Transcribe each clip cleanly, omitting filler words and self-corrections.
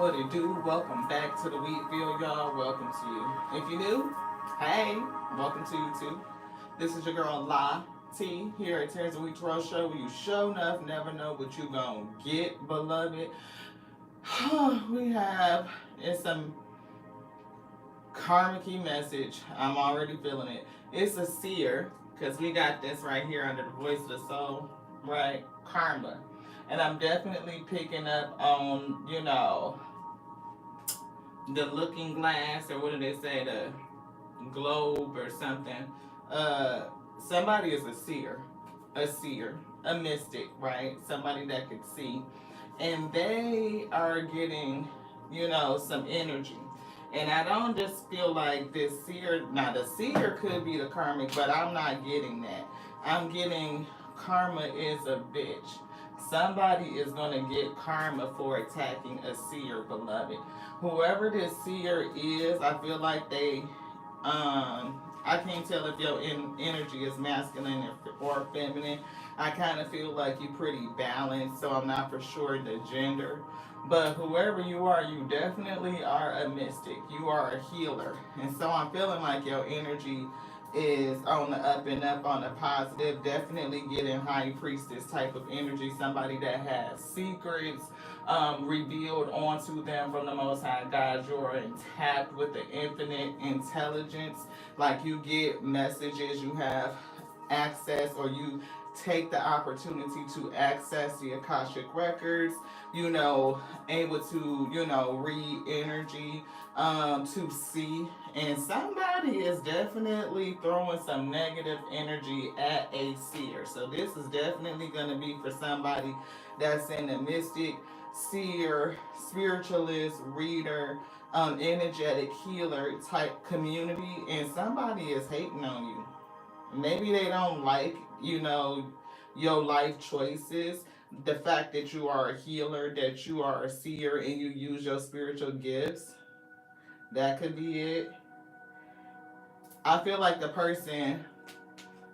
what it do? Welcome back to the Wheat Field, y'all. Welcome to you. If you new, hey, welcome to you too. This is your girl La T here at Tears of Wheat Row Show, where you show enough never know what you gonna get, beloved. We have it's some karmic message. I'm already feeling it. It's a seer because we got this right here under the voice of the soul, right? Karma. And I'm definitely picking up on, the looking glass, or what do they say, the globe or something. Uh, Somebody is a seer, a mystic, right? Somebody that could see, and they are getting, some energy. And I don't just feel like this seer. Now the seer could be the karmic, but I'm not getting that. I'm getting karma is a bitch. Somebody is going to get karma for attacking a seer, beloved. Whoever this seer is, I feel like I can't tell if your energy is masculine or feminine. I kind of feel like you're pretty balanced, so I'm not for sure the gender. But whoever you are, you definitely are a mystic. You are a healer. And so I'm feeling like your energy is on the up and up, on the positive. Definitely getting high priestess type of energy. Somebody that has secrets revealed onto them from the Most High God. You're intact with the infinite intelligence. Like you get messages, you have access, or you take the opportunity to access the Akashic records, able to, read energy, to see. And somebody is definitely throwing some negative energy at a seer. So this is definitely going to be for somebody that's in the mystic, seer, spiritualist, reader, energetic healer type community. And somebody is hating on you. Maybe they don't like, your life choices, the fact that you are a healer, that you are a seer, and you use your spiritual gifts. That could be it. I feel like the person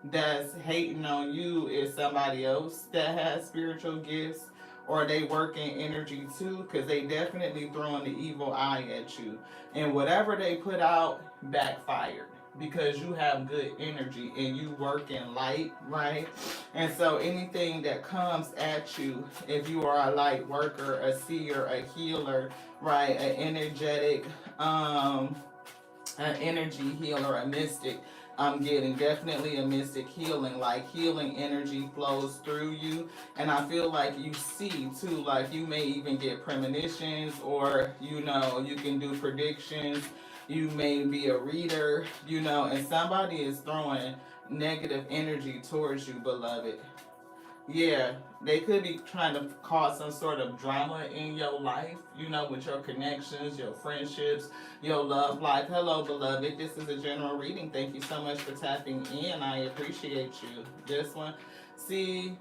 that's hating on you is somebody else that has spiritual gifts, or they work in energy too, because they definitely throwing the evil eye at you, and whatever they put out backfired, because you have good energy and you work in light, right? And so anything that comes at you, if you are a light worker, a seer, a healer, right, an energetic an energy healer, a mystic. I'm getting definitely a mystic healing, like healing energy flows through you. And I feel like you see too, like you may even get premonitions, or you can do predictions. You may be a reader, and somebody is throwing negative energy towards you, beloved. Yeah, they could be trying to cause some sort of drama in your life, with your connections, your friendships, your love life. Hello, beloved. This is a general reading. Thank you so much for tapping in. I appreciate you. This one, see,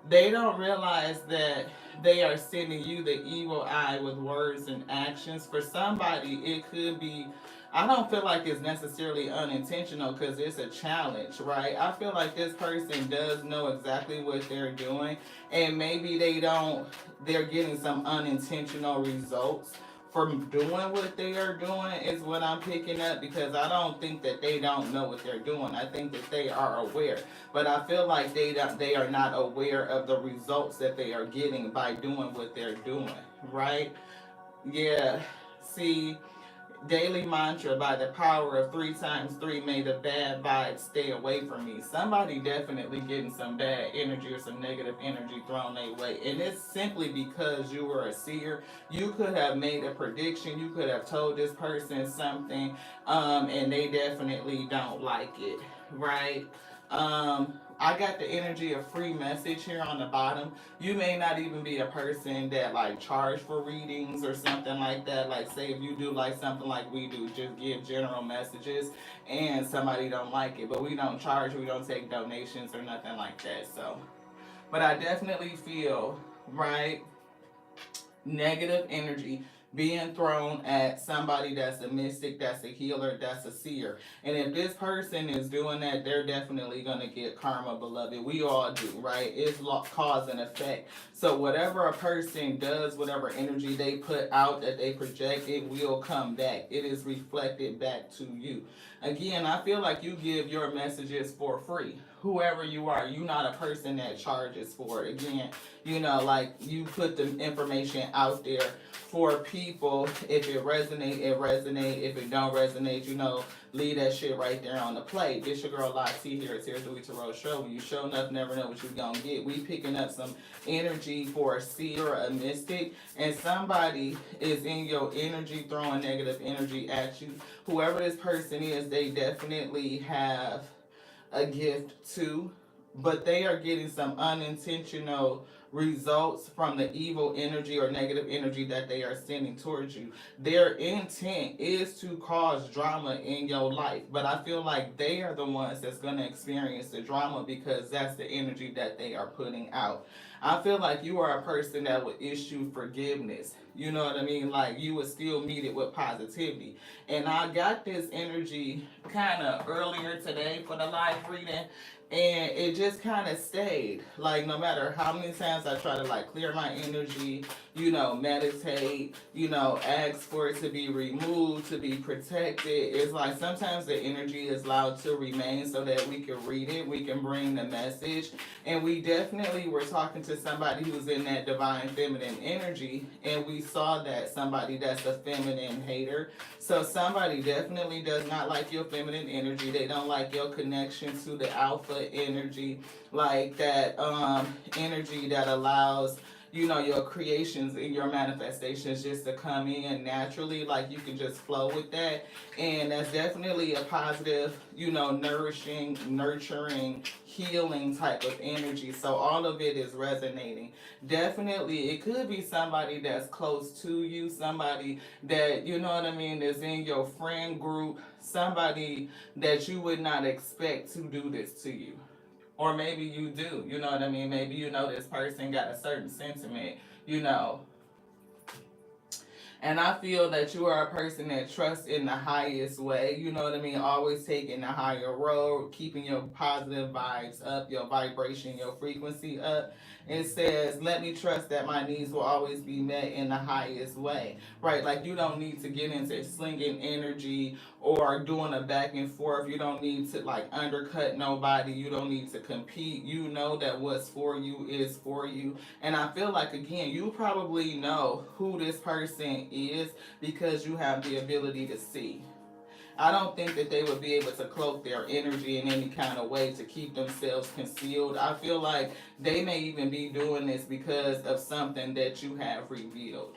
they don't realize that they are sending you the evil eye with words and actions. For somebody, it could be, I don't feel like it's necessarily unintentional because it's a challenge, right? I feel like this person does know exactly what they're doing, and maybe they're getting some unintentional results from doing what they are doing, is what I'm picking up, because I don't think that they don't know what they're doing. I think that they are aware, but I feel like they are not aware of the results that they are getting by doing what they're doing, right? Yeah. See, daily mantra, by the power of 3 times 3, may the bad vibes stay away from me. Somebody definitely getting some bad energy or some negative energy thrown their way. And it's simply because you were a seer. You could have made a prediction. You could have told this person something, and they definitely don't like it, right? I got the energy of free message here on the bottom. You may not even be a person that like charge for readings or something like that. Like say if you do like something like we do, just give general messages and somebody don't like it. But we don't charge, we don't take donations or nothing like that. So, but I definitely feel, right, negative energy. being thrown at somebody that's a mystic, that's a healer, that's a seer. And if this person is doing that, they're definitely going to get karma, beloved. We all do, right? It's cause and effect. So whatever a person does, whatever energy they put out that they project, it will come back. It is reflected back to you. Again, I feel like you give your messages for free. Whoever you are, you're not a person that charges for it. Again, like you put the information out there for people. If it resonate, it resonate. If it don't resonate, leave that shit right there on the plate. This your girl Lock T here. It's here to Tarot Show. When you show enough, never know what you gonna get. We picking up some energy for a seer, a mystic, and somebody is in your energy throwing negative energy at you. Whoever this person is, they definitely have a gift too, but they are getting some unintentional results from the evil energy or negative energy that they are sending towards you. Their intent is to cause drama in your life, but I feel like they are the ones that's going to experience the drama because that's the energy that they are putting out. I feel like you are a person that would issue forgiveness. You know what I mean? Like you would still meet it with positivity. And I got this energy kind of earlier today for the live reading, and it just kind of stayed. Like no matter how many times I try to like clear my energy, meditate, ask for it to be removed, to be protected. It's like sometimes the energy is allowed to remain so that we can read it, we can bring the message. And we definitely were talking to somebody who's in that divine feminine energy, and we saw that somebody that's a feminine hater. So somebody definitely does not like your feminine energy. They don't like your connection to the alpha energy, like that energy that allows your creations and your manifestations just to come in naturally, like you can just flow with that. And that's definitely a positive, nourishing, nurturing, healing type of energy. So all of it is resonating. Definitely it could be somebody that's close to you, somebody that is in your friend group, somebody that you would not expect to do this to you. Or maybe you do, maybe this person got a certain sentiment, you know. And I feel that you are a person that trusts in the highest way, always taking the higher road, keeping your positive vibes up, your vibration, your frequency up. It says, let me trust that my needs will always be met in the highest way, right? Like you don't need to get into slinging energy or doing a back and forth. You don't need to like undercut nobody. You don't need to compete. You know that what's for you is for you. And I feel like, again, you probably know who this person is because you have the ability to see. I don't think that they would be able to cloak their energy in any kind of way to keep themselves concealed. I feel like they may even be doing this because of something that you have revealed.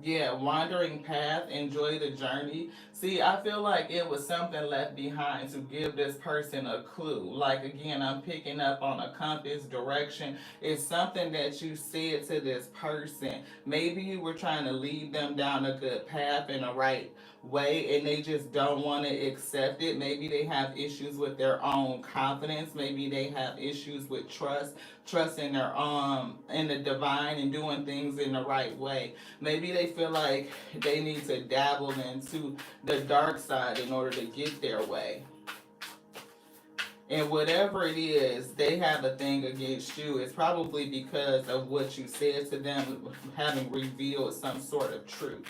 Yeah, wandering path, enjoy the journey. See, I feel like it was something left behind to give this person a clue. Like, again, I'm picking up on a compass direction. It's something that you said to this person. Maybe you were trying to lead them down a good path in the right way and they just don't want to accept it. Maybe they have issues with their own confidence. Maybe they have issues with trust in their in the divine and doing things in the right way. Maybe they feel like they need to dabble into the dark side in order to get their way. And whatever it is, they have a thing against you. It's probably because of what you said to them, having revealed some sort of truth.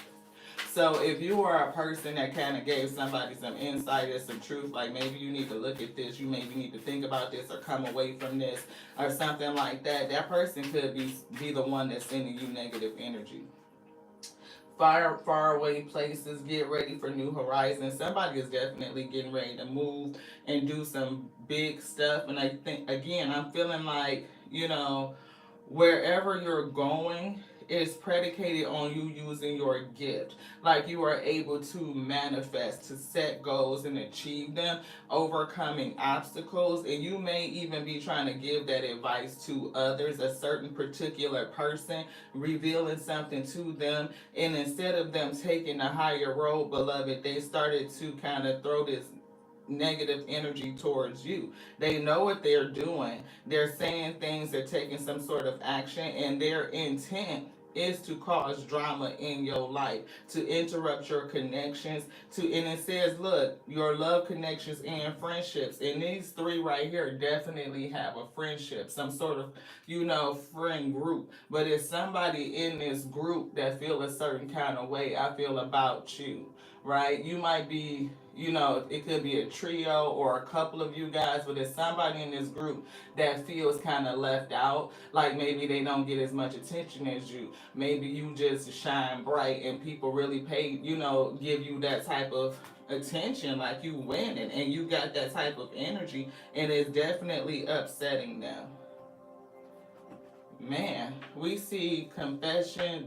So if you are a person that kind of gave somebody some insight or some truth, like maybe you need to look at this, you maybe need to think about this or come away from this or something like that, that person could be the one that's sending you negative energy. Far away places, get ready for new horizons. Somebody is definitely getting ready to move and do some big stuff. And I think, again, I'm feeling like, wherever you're going is predicated on you using your gift. Like you are able to manifest, to set goals and achieve them, overcoming obstacles. And you may even be trying to give that advice to others, a certain particular person, revealing something to them. And instead of them taking the higher road, beloved, they started to kind of throw this negative energy towards you. They know what they're doing. They're saying things, they're taking some sort of action, and their intent is to cause drama in your life, to interrupt your connections, and it says, look, your love connections and friendships. And these three right here definitely have a friendship, some sort of, friend group. But it's somebody in this group that feel a certain kind of way, I feel, about you, right? You might be, it could be a trio or a couple of you guys, but it's somebody in this group that feels kind of left out. Like maybe they don't get as much attention as you. Maybe you just shine bright and people really pay, give you that type of attention, like you winning and you got that type of energy, and it's definitely upsetting them. Man, we see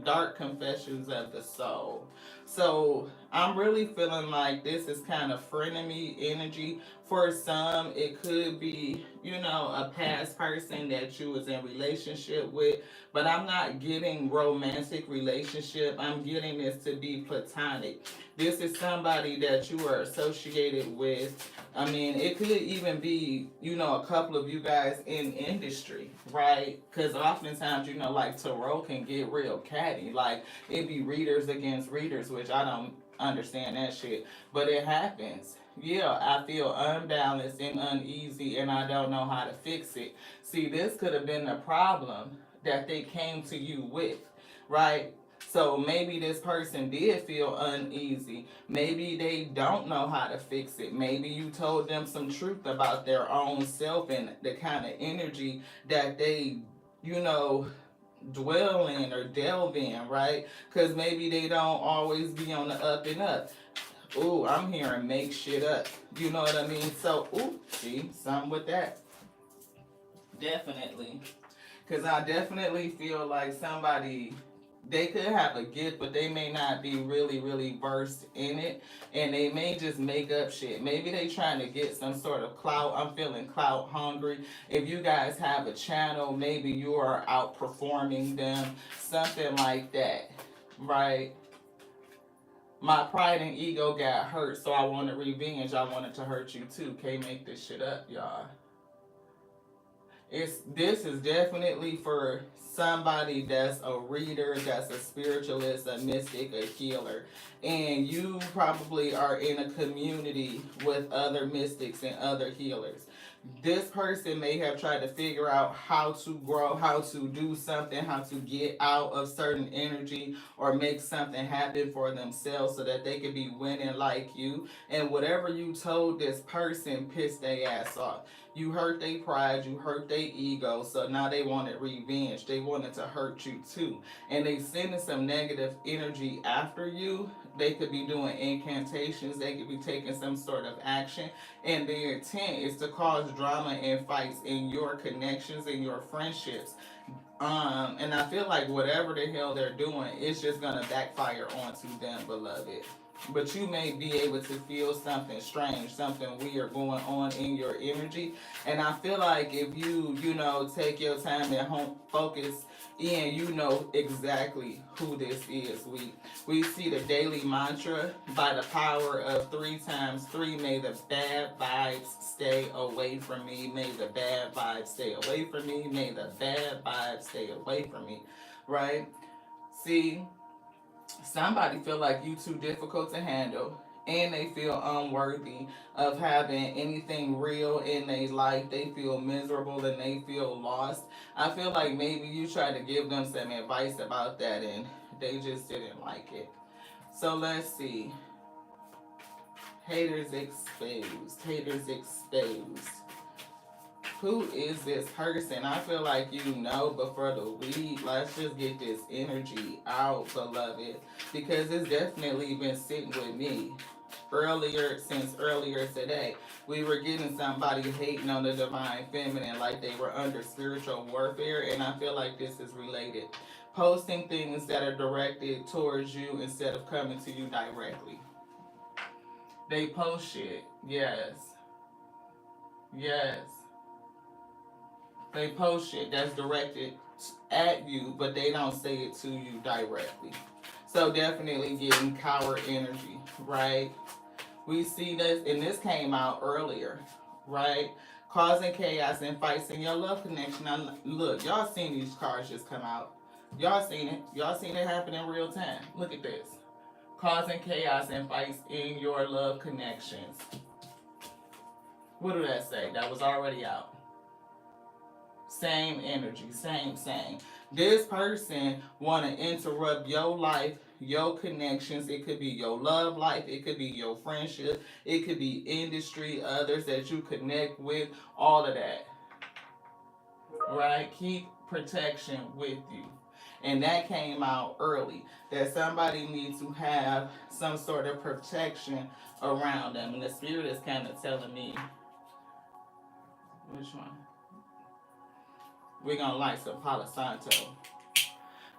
dark confessions of the soul. So I'm really feeling like this is kind of frenemy energy. For some, it could be, a past person that you was in relationship with, but I'm not getting romantic relationship. I'm getting this to be platonic. This is somebody that you are associated with. I mean, it could even be, a couple of you guys in industry, right? Because oftentimes, like tarot can get real catty. Like, it be readers against readers, which I don't understand that shit. But it happens. Yeah, I feel unbalanced and uneasy, and I don't know how to fix it. See, this could have been the problem that they came to you with, right? So maybe this person did feel uneasy. Maybe they don't know how to fix it. Maybe you told them some truth about their own self and the kind of energy that they, you know, dwell in or delve in, right? Because maybe they don't always be on the up and up. Ooh, I'm hearing make shit up. You know what I mean? So, ooh, see, something with that. Definitely. Because I definitely feel like somebody, they could have a gift, but they may not be really, really versed in it. And they may just make up shit. Maybe they trying to get some sort of clout. I'm feeling clout hungry. If you guys have a channel, maybe you are outperforming them. Something like that. Right? My pride and ego got hurt, so I wanted revenge. I wanted to hurt you too. Can't make this shit up, y'all. This is definitely for somebody that's a reader, that's a spiritualist, a mystic, a healer. And you probably are in a community with other mystics and other healers. This person may have tried to figure out how to grow, how to do something, how to get out of certain energy or make something happen for themselves so that they can be winning like you. And whatever you told this person pissed their ass off. You hurt their pride, you hurt their ego, so now they wanted revenge. They wanted to hurt you too. And they sending some negative energy after you. They could be doing incantations, they could be taking some sort of action. And their intent is to cause drama and fights in your connections and your friendships. And I feel like whatever the hell they're doing, it's just gonna backfire onto them, beloved. But you may be able to feel something strange, something weird going on in your energy. And I feel like if you, take your time and home focus in, you know exactly who this is. We see the daily mantra by the power of 3 times 3. May the bad vibes stay away from me. May the bad vibes stay away from me. May the bad vibes stay away from me. Right? See, somebody feel like you too difficult to handle, and they feel unworthy of having anything real in their life. They feel miserable and they feel lost. I feel like maybe you tried to give them some advice about that and they just didn't like it. So let's see. Haters exposed. Haters exposed. Who is this person? I feel like you know, but for the weed, let's just get this energy out, beloved, because it's definitely been sitting with me since earlier today. We were getting somebody hating on the divine feminine like they were under spiritual warfare, and I feel like this is related. Posting things that are directed towards you instead of coming to you directly. They post shit. Yes. Yes. They post shit that's directed at you, but they don't say it to you directly. So definitely getting coward energy, right? We see this, and this came out earlier, right? Causing chaos and fights in your love connection. Now, look, y'all seen these cards just come out. Y'all seen it. Y'all seen it happen in real time. Look at this. Causing chaos and fights in your love connections. What do that say? That was already out. Same energy, same. This person want to interrupt your life, your connections. It could be your love life, it could be your friendship, it could be industry, others that you connect with, all of that. Right? Keep protection with you. And that came out early. That somebody needs to have some sort of protection around them. And the spirit is kind of telling me which one. We're gonna like some Palo Santo.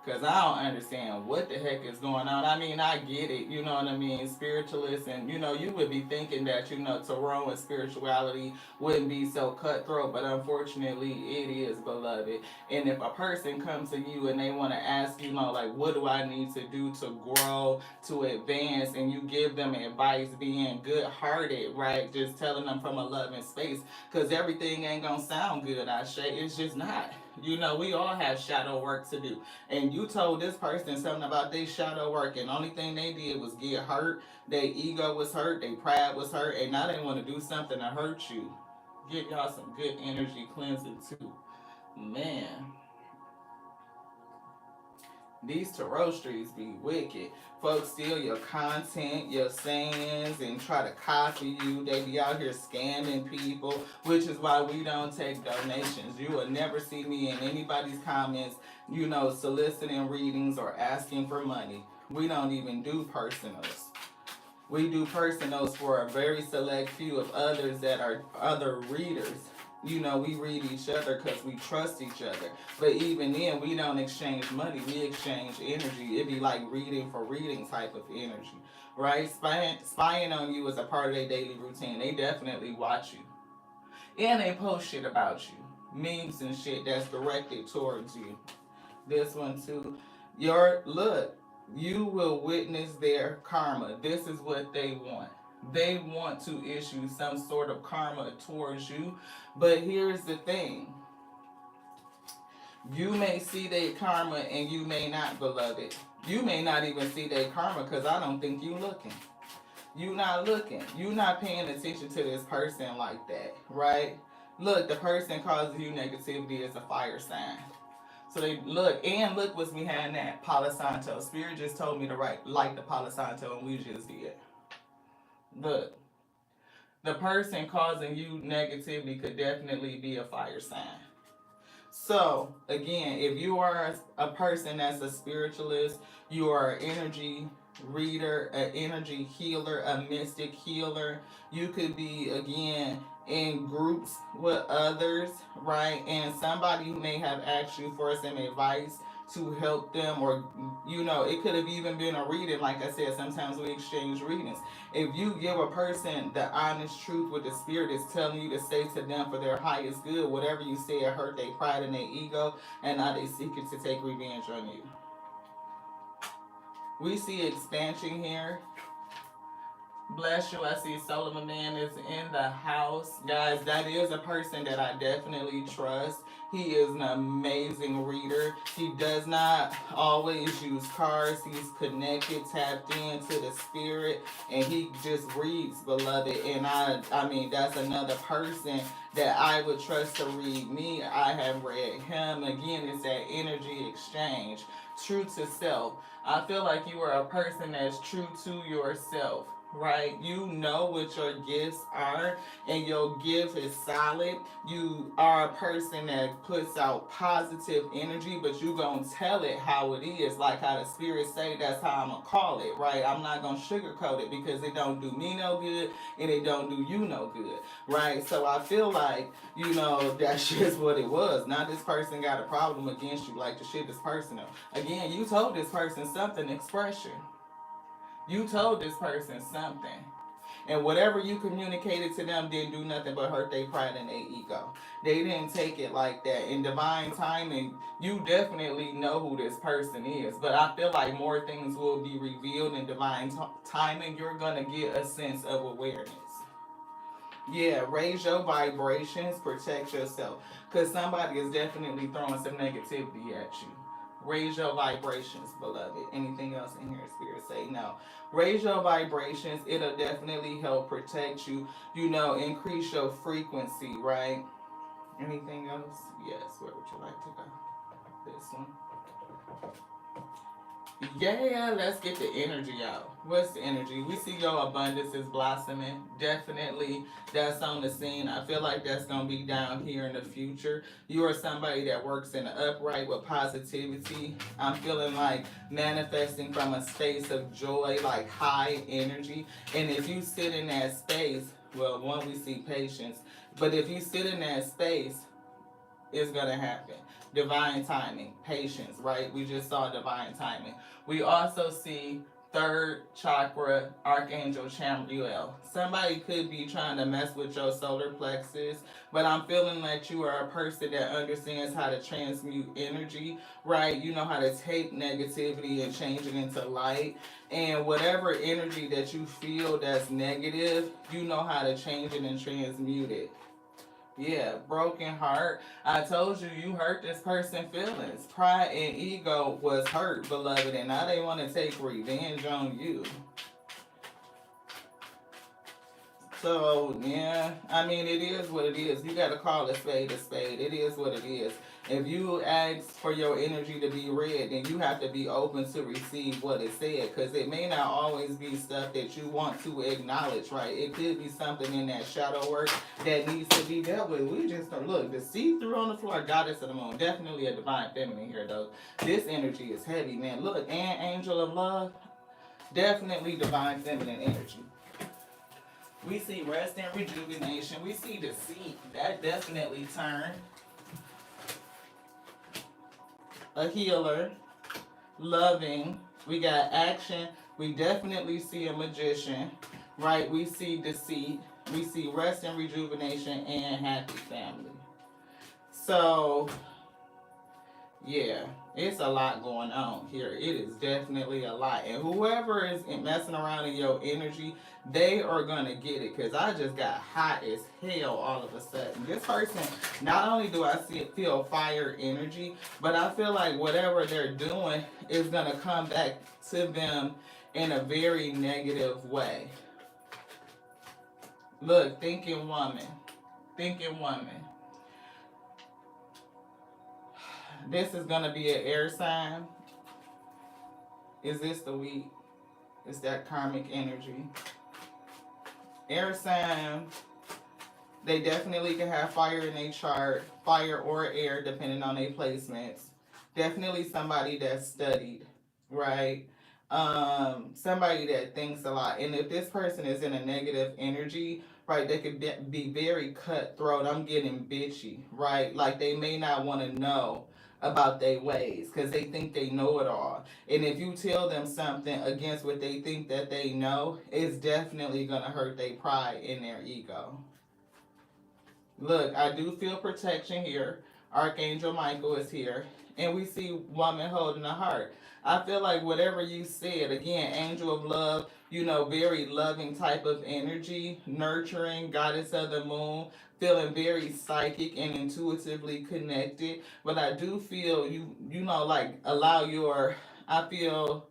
Cause I don't understand what the heck is going on. I mean, I get it, you know what I mean, spiritualists, and you would be thinking that Tarot and spirituality wouldn't be so cutthroat, but unfortunately, it is, beloved. And if a person comes to you and they want to ask like, what do I need to do to grow, to advance, and you give them advice, being good-hearted, right? Just telling them from a loving space, cause everything ain't gonna sound good, it's just not. We all have shadow work to do. And you told this person something about their shadow work, and the only thing they did was get hurt. Their ego was hurt, their pride was hurt, and now they want to do something to hurt you. Give y'all some good energy cleansing too. Man. These tarot streets be wicked. Folks steal your content, your sayings, and try to copy you. They be out here scamming people, which is why we don't take donations. You will never see me in anybody's comments, soliciting readings or asking for money. We don't even do personals. We do personals for a very select few of others that are other readers. We read each other because we trust each other. But even then, we don't exchange money. We exchange energy. It'd be like reading for reading type of energy, right? Spying on you is a part of their daily routine. They definitely watch you. And they post shit about you. Memes and shit that's directed towards you. This one too. You will witness their karma. This is what they want. They want to issue some sort of karma towards you. But here's the thing. You may see their karma and you may not, beloved. You may not even see their karma because I don't think you looking. You not looking. You not paying attention to this person like that, right? Look, the person causes you negativity is a fire sign. So they look what's behind that. Palo Santo. Spirit just told me to like the Palo Santo, and we just did. Look, the person causing you negativity could definitely be a fire sign. So, again, if you are a person that's a spiritualist, you are an energy reader, an energy healer, a mystic healer, you could be, again, in groups with others, right? And somebody may have asked you for some advice to help them, or it could have even been a reading. Like I said, sometimes we exchange readings. If you give a person the honest truth, what the spirit is telling you to say to them for their highest good, whatever you say it hurt their pride and their ego, and now they seek it to take revenge on you. We see expansion here. Bless you. I see Solomon Man is in the house. Guys, that is a person that I definitely trust. He is an amazing reader. He does not always use cards. He's connected, tapped into the spirit, and he just reads, beloved. And I mean, that's another person that I would trust to read me. I have read him. Again, it's that energy exchange. True to self. I feel like you are a person that's true to yourself. Right? You know what your gifts are, and your gift is solid. You are a person that puts out positive energy, but you gonna tell it how it is, like how the spirit say. That's how I'm gonna call it, right? I'm not gonna sugarcoat it because it don't do me no good and it don't do you no good, right? So I feel like that's just what it was. Now this person got a problem against you, like the shit is personal. Again, you told this person something, expression. You told this person something. And whatever you communicated to them didn't do nothing but hurt their pride and their ego. They didn't take it like that. In divine timing, you definitely know who this person is. But I feel like more things will be revealed in divine timing. You're going to get a sense of awareness. Yeah, raise your vibrations, protect yourself. Because somebody is definitely throwing some negativity at you. Raise your vibrations, beloved. Anything else in here, Spirit say no. Raise your vibrations. It'll definitely help protect you, increase your frequency, right? Anything else? Yes. Where would you like to go? This one. Yeah, let's get the energy out. What's the energy? We see your abundance is blossoming. Definitely, that's on the scene. I feel like that's going to be down here in the future. You are somebody that works in the upright with positivity. I'm feeling like manifesting from a space of joy, like high energy. And if you sit in that space, well, one, we see patience. But if you sit in that space, it's going to happen. Divine timing, patience, right? We just saw divine timing. We also see third chakra, Archangel Chamuel. Somebody could be trying to mess with your solar plexus, but I'm feeling that you are a person that understands how to transmute energy, right? You know how to take negativity and change it into light. And whatever energy that you feel that's negative, you know how to change it and transmute it. Yeah, broken heart. I told you, you hurt this person's feelings. Pride and ego was hurt, beloved, and now they want to take revenge on you. So, yeah, I mean, it is what it is. You got to call a spade a spade. It is what it is. If you ask for your energy to be read, then you have to be open to receive what it said, because it may not always be stuff that you want to acknowledge, right? It could be something in that shadow work that needs to be dealt with. We just don't look. The see-through on the floor, goddess of the moon, definitely a divine feminine here, though. This energy is heavy, man. Look, and angel of love, definitely divine feminine energy. We see rest and rejuvenation. We see deceit. That definitely turned. A healer. Loving. We got action. We definitely see a magician. Right? We see deceit. We see rest and rejuvenation and happy family. So, yeah, it's a lot going on here. It is definitely a lot. And whoever is messing around in your energy, they are going to get it. Because I just got hot as hell all of a sudden. This person, not only do I feel fire energy, but I feel like whatever they're doing is going to come back to them in a very negative way. Look, thinking woman. Thinking woman. This is going to be an air sign. Is this the week? Is that karmic energy? Air sign, they definitely can have fire in their chart, fire or air, depending on their placements. Definitely somebody that's studied, right? Somebody that thinks a lot. And if this person is in a negative energy, right, they could be very cutthroat. I'm getting bitchy, right? Like they may not want to know about their ways because they think they know it all. And if you tell them something against what they think that they know, it's definitely going to hurt their pride and their ego. Look, I do feel protection here. Archangel Michael is here. And we see woman holding a heart. I feel like whatever you said, again, angel of love, very loving type of energy, nurturing, goddess of the moon, feeling very psychic and intuitively connected. But I do feel like allow your, I feel,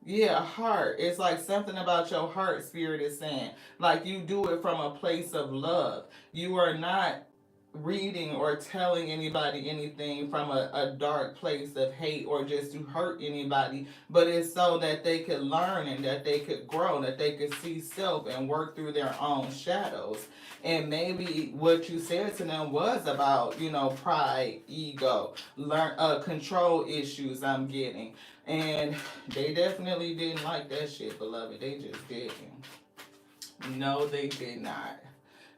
yeah, heart. It's like something about your heart, spirit is saying. Like you do it from a place of love. You are not reading or telling anybody anything from a dark place of hate or just to hurt anybody, but it's so that they could learn and that they could grow, that they could see self and work through their own shadows. And maybe what you said to them was about, pride, ego, control issues I'm getting. And they definitely didn't like that shit, beloved. They just didn't. No, they did not.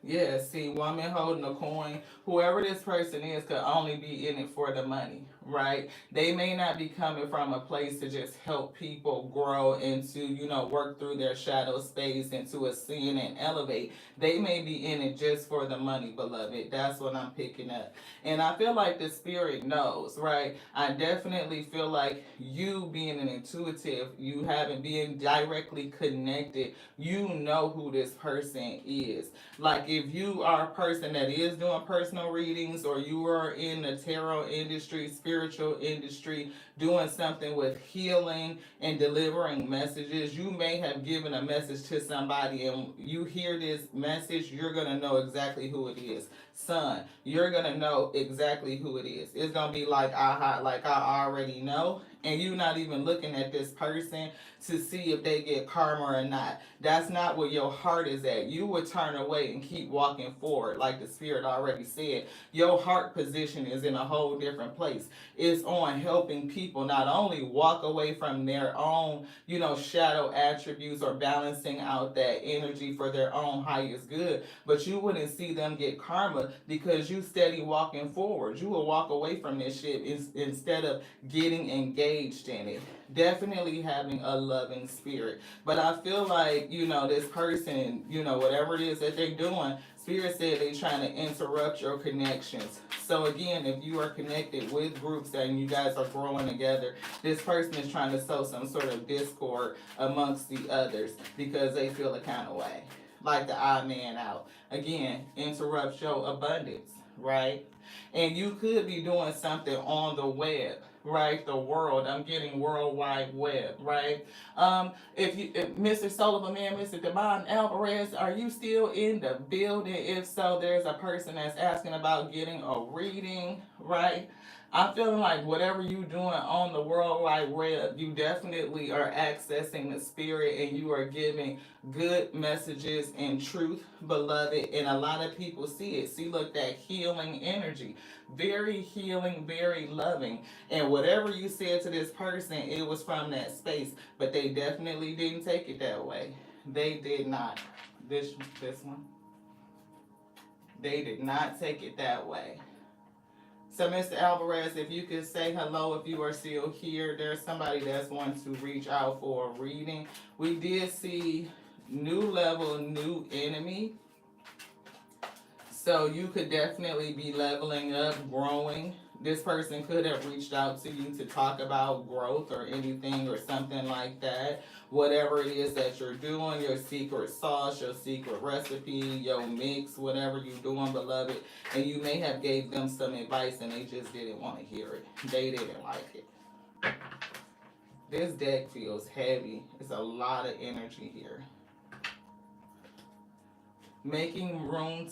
Yeah, see, woman holding a coin, whoever this person is could only be in it for the money, right? They may not be coming from a place to just help people grow and to, work through their shadow space and to ascend and elevate. They may be in it just for the money, beloved. That's what I'm picking up. And I feel like the spirit knows, right? I definitely feel like you being an intuitive, you having being directly connected, you know who this person is. Like if you are a person that is doing personal readings or you are in the tarot industry, spirit spiritual industry, doing something with healing and delivering messages. You may have given a message to somebody, and you hear this message, you're going to know exactly who it is. Son, you're going to know exactly who it is. It's going to be like, aha, like I already know. And you're not even looking at this person to see if they get karma or not. That's not where your heart is at. You would turn away and keep walking forward, like the Spirit already said. Your heart position is in a whole different place. It's on helping people not only walk away from their own, shadow attributes or balancing out that energy for their own highest good, but you wouldn't see them get karma because you steady walking forward. You will walk away from this shit instead of getting engaged in it. Definitely having a loving spirit. But I feel like, this person, whatever it is that they're doing, Spirit said they're trying to interrupt your connections. So again, if you are connected with groups and you guys are growing together, this person is trying to sow some sort of discord amongst the others because they feel a kind of way. Like the odd man out. Again, interrupt your abundance, right? And you could be doing something on the web, right? The world. I'm getting World Wide Web, right? If Mr. Sullivan, man, Mr. Devon Alvarez, are you still in the building? If so, there's a person that's asking about getting a reading, right? I'm feeling like whatever you're doing on the World Wide Web, you definitely are accessing the spirit and you are giving good messages and truth, beloved. And a lot of people see it. See, look, that healing energy. Very healing, very loving. And whatever you said to this person, it was from that space. But they definitely didn't take it that way. They did not. This one. They did not take it that way. So, Mr. Alvarez, if you could say hello if you are still here. There's somebody that's wanting to reach out for a reading. We did see new level, new enemy. So you could definitely be leveling up, growing. This person could have reached out to you to talk about growth or anything or something like that. Whatever it is that you're doing, your secret sauce, your secret recipe, your mix, whatever you're doing, beloved. And you may have gave them some advice and they just didn't want to hear it. They didn't like it. This deck feels heavy. It's a lot of energy here. Making room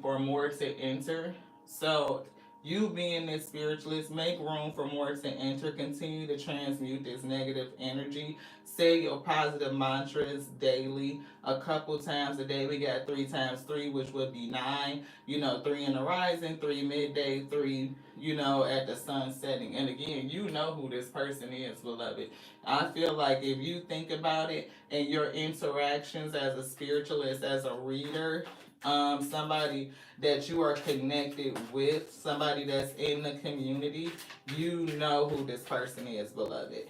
for more to enter. So you being this spiritualist, make room for more to enter. Continue to transmute this negative energy. Say your positive mantras daily, a couple times a day. We got 3 times 3, which would be 9. 3 in the rising, 3 midday, 3, at the sun setting. And again, you know who this person is, beloved. I feel like if you think about it and your interactions as a spiritualist, as a reader, somebody that you are connected with, somebody that's in the community, you know who this person is, beloved.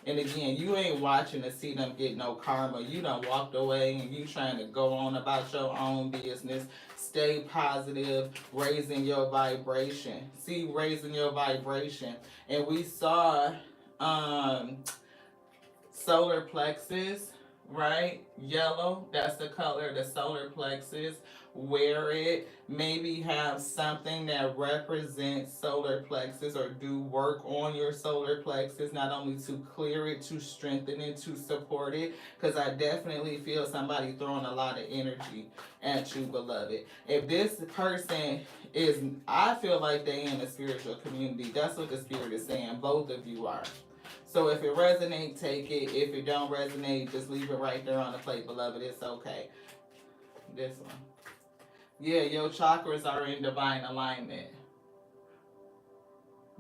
And again, you ain't watching to see them get no karma. You done walked away and you trying to go on about your own business. Stay positive, raising your vibration. See, raising your vibration. And we saw solar plexus, right? Yellow, that's the color of the solar plexus. Wear it. Maybe have something that represents solar plexus or do work on your solar plexus, not only to clear it, to strengthen it, to support it, because I definitely feel somebody throwing a lot of energy at you, beloved. If this person is, I feel like they in a spiritual community. That's what the spirit is saying. Both of you are. So if it resonates, take it. If it don't resonate, just leave it right there on the plate, beloved. It's okay. This one. Yeah, your chakras are in divine alignment.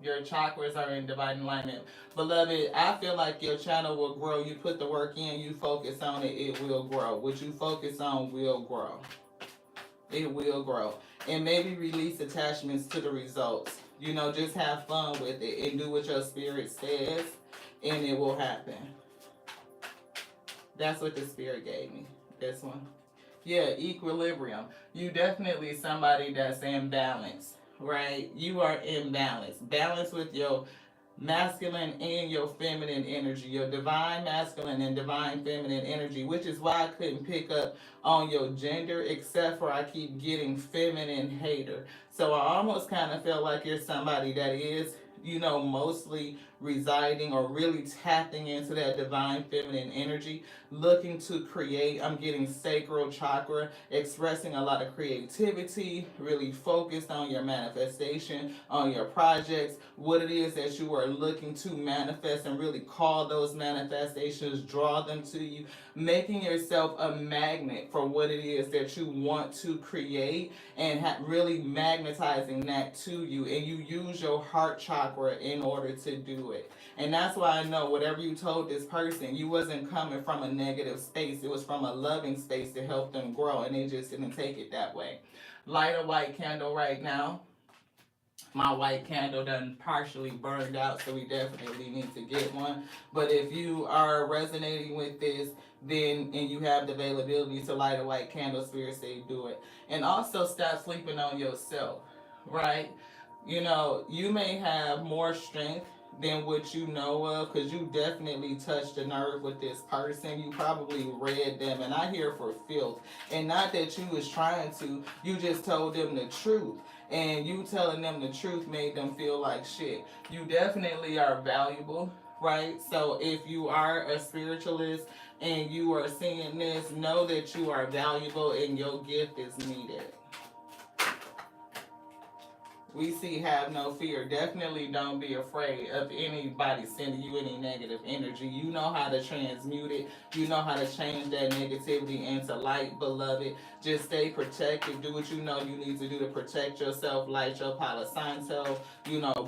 Your chakras are in divine alignment. Beloved, I feel like your channel will grow. You put the work in, you focus on it, it will grow. What you focus on will grow. It will grow. And maybe release attachments to the results. Just have fun with it and do what your spirit says, and it will happen. That's what the spirit gave me. This one. Yeah, equilibrium. You definitely somebody that's in balance, right? You are in balance. Balance with your masculine and your feminine energy, your divine masculine and divine feminine energy, which is why I couldn't pick up on your gender, except for I keep getting feminine hater. So I almost kind of feel like you're somebody that is mostly residing or really tapping into that divine feminine energy, looking to create. I'm getting sacral chakra, expressing a lot of creativity, really focused on your manifestation, on your projects, what it is that you are looking to manifest, and really call those manifestations, draw them to you, making yourself a magnet for what it is that you want to create, and really magnetizing that to you. And you use your heart chakra in order to do it. And that's why I know whatever you told this person, you wasn't coming from a negative space. It was from a loving space to help them grow, and they just didn't take it that way. Light a white candle right now. My white candle done partially burned out, so we definitely need to get one. But if you are resonating with this, then and you have the availability to light a white candle, spirit say do it. And also stop sleeping on yourself, right? You may have more strength than what you know of, because you definitely touched a nerve with this person. You probably read them, and I hear for filth. And not that you was trying to, you just told them the truth. And you telling them the truth made them feel like shit. You definitely are valuable, right? So if you are a spiritualist and you are seeing this, know that you are valuable and your gift is needed. We see have no fear. Definitely don't be afraid of anybody sending you any negative energy. You know how to transmute it. You know how to change that negativity into light, beloved. Just stay protected. Do what you know you need to do to protect yourself. Light your Palo Santo.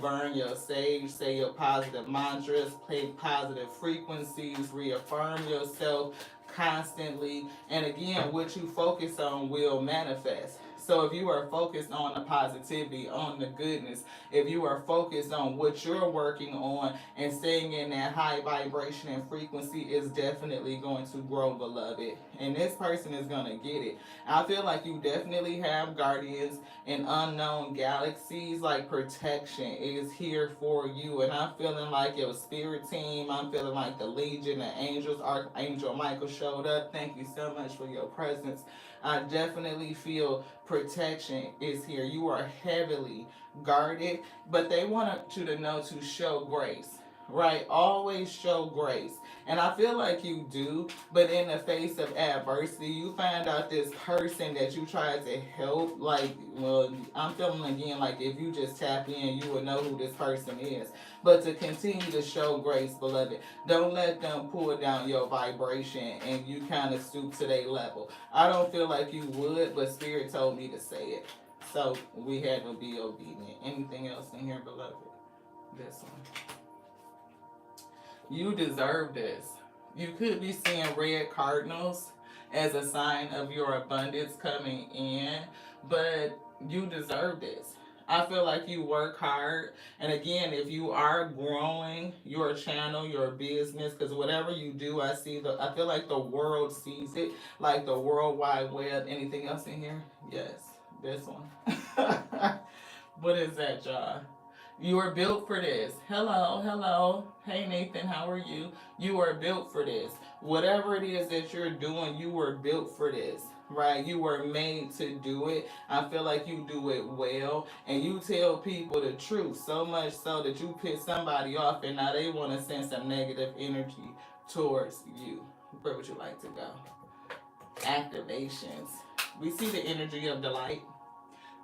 Burn your sage. Say your positive mantras. Play positive frequencies. Reaffirm yourself constantly. And again, what you focus on will manifest. So if you are focused on the positivity, on the goodness, if you are focused on what you're working on and staying in that high vibration and frequency, is definitely going to grow, beloved. And this person is going to get it. I feel like you definitely have guardians in unknown galaxies, like protection is here for you. And I'm feeling like your spirit team, I'm feeling like the Legion, the angels, Archangel Michael showed up. Thank you so much for your presence. I definitely feel protection is here. You are heavily guarded, but they want you to know to show grace, right? Always show grace. And I feel like you do, but in the face of adversity, you find out this person that you tried to help. Like, well, I'm feeling again like if you just tap in, you will know who this person is. But to continue to show grace, beloved, don't let them pull down your vibration and you kind of stoop to their level. I don't feel like you would, but Spirit told me to say it. So we had to be obedient. Anything else in here, beloved? This one. You deserve this. You could be seeing red cardinals as a sign of your abundance coming in, but you deserve this. I feel like you work hard. And again, if you are growing your channel, your business, because whatever you do, I feel like the world sees it, like the World Wide Web. Anything else in here? Yes, this one. What is that, y'all? You are built for this. Hello, hello. Hey, Nathan, how are you? You are built for this. Whatever it is that you're doing, you were built for this, right? You were made to do it. I feel like you do it well, and you tell people the truth, so much so that you piss somebody off, and now they want to send some negative energy towards you. Where would you like to go? Activations. We see the energy of delight.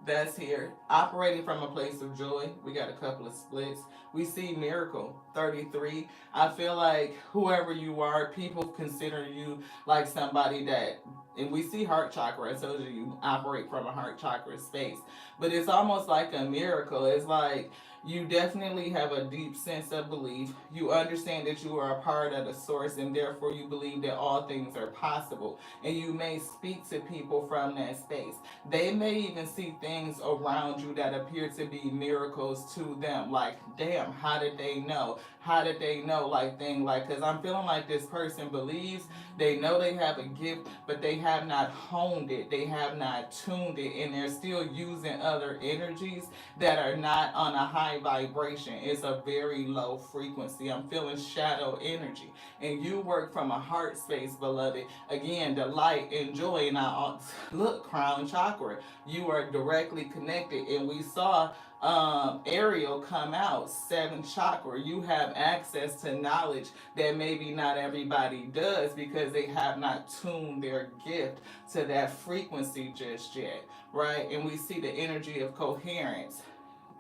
That's here. Operating from a place of joy. We got a couple of splits. We see miracle 33. I feel like whoever you are, people consider you like somebody that, and we see heart chakra. I told you operate from a heart chakra space. But it's almost like a miracle. It's like you definitely have a deep sense of belief. You understand that you are a part of the source, and therefore you believe that all things are possible. And you may speak to people from that space. They may even see things around you that appear to be miracles to them. Like, damn, how did they know? How did they know? Like, because I'm feeling like this person believes, they know they have a gift, but they have not honed it. They have not tuned it, and they're still using other energies that are not on a high vibration. It's a very low frequency. I'm feeling shadow energy. And you work from a heart space, beloved. Again, delight and joy. And I look, crown chakra. You are directly connected. And we saw Ariel come out, seventh chakra. You have access to knowledge that maybe not everybody does because they have not tuned their gift to that frequency just yet, right? And we see the energy of coherence.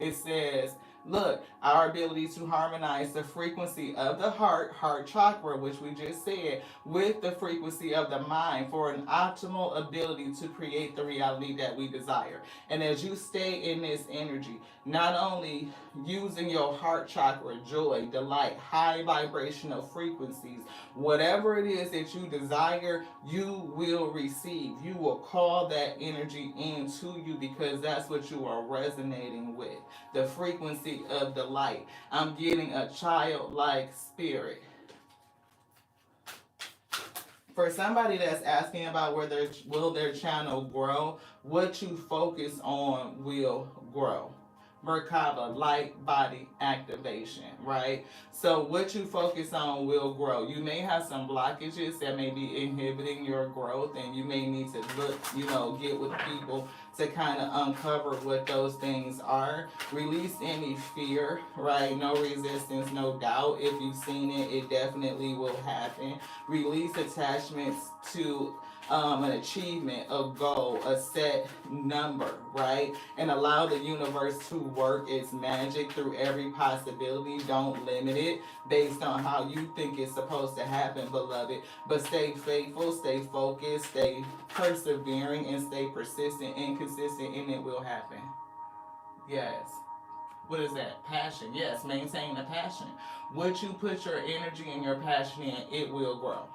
It says, look, our ability to harmonize the frequency of the heart chakra, which we just said, with the frequency of the mind for an optimal ability to create the reality that we desire. And as you stay in this energy, not only using your heart chakra, joy, delight, high vibrational frequencies, whatever it is that you desire, you will receive. You will call that energy into you because that's what you are resonating with. The frequency of the light. I'm getting a childlike spirit. For somebody that's asking about whether will their channel grow, what you focus on will grow. Merkaba, light body activation, right? So what you focus on will grow. You may have some blockages that may be inhibiting your growth, and you may need to look, get with people to kind of uncover what those things are. Release any fear, right? No resistance, no doubt. If you've seen it, it definitely will happen. Release attachments to an achievement, a goal, a set number, right? And allow the universe to work its magic through every possibility. Don't limit it based on how you think it's supposed to happen, beloved. But stay faithful, stay focused, stay persevering, and stay persistent and consistent, and it will happen. Yes. What is that? Passion. Yes, maintain the passion. What you put your energy and your passion in, it will grow.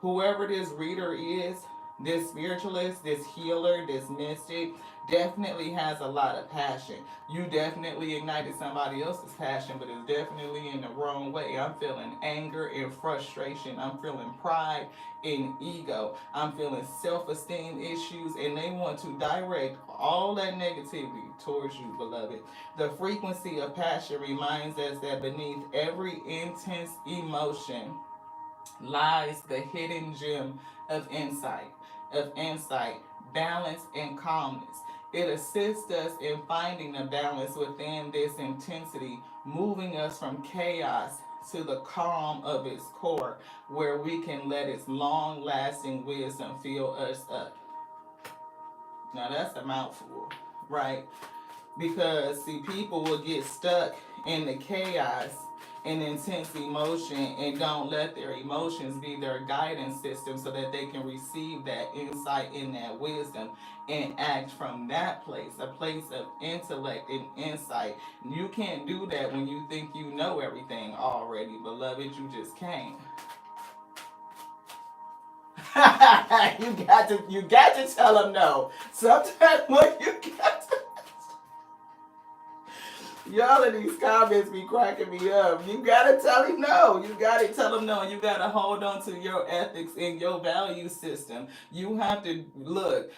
Whoever this reader is, this spiritualist, this healer, this mystic, definitely has a lot of passion. You definitely ignited somebody else's passion, but it's definitely in the wrong way. I'm feeling anger and frustration. I'm feeling pride and ego. I'm feeling self-esteem issues, and they want to direct all that negativity towards you, beloved. The frequency of passion reminds us that beneath every intense emotion lies the hidden gem of insight, balance, and calmness. It assists us in finding the balance within this intensity, moving us from chaos to the calm of its core, where we can let its long lasting wisdom fill us up. Now that's a mouthful, right? Because, see, people will get stuck in the chaos and intense emotion and don't let their emotions be their guidance system so that they can receive that insight and that wisdom and act from that place, a place of intellect and insight. You can't do that when you think you know everything already, beloved. You just can't. you got to tell them no. Sometimes when you got to, y'all in these comments be cracking me up. You gotta tell him no. You gotta tell him no. And you gotta hold on to your ethics and your value system. You have to look.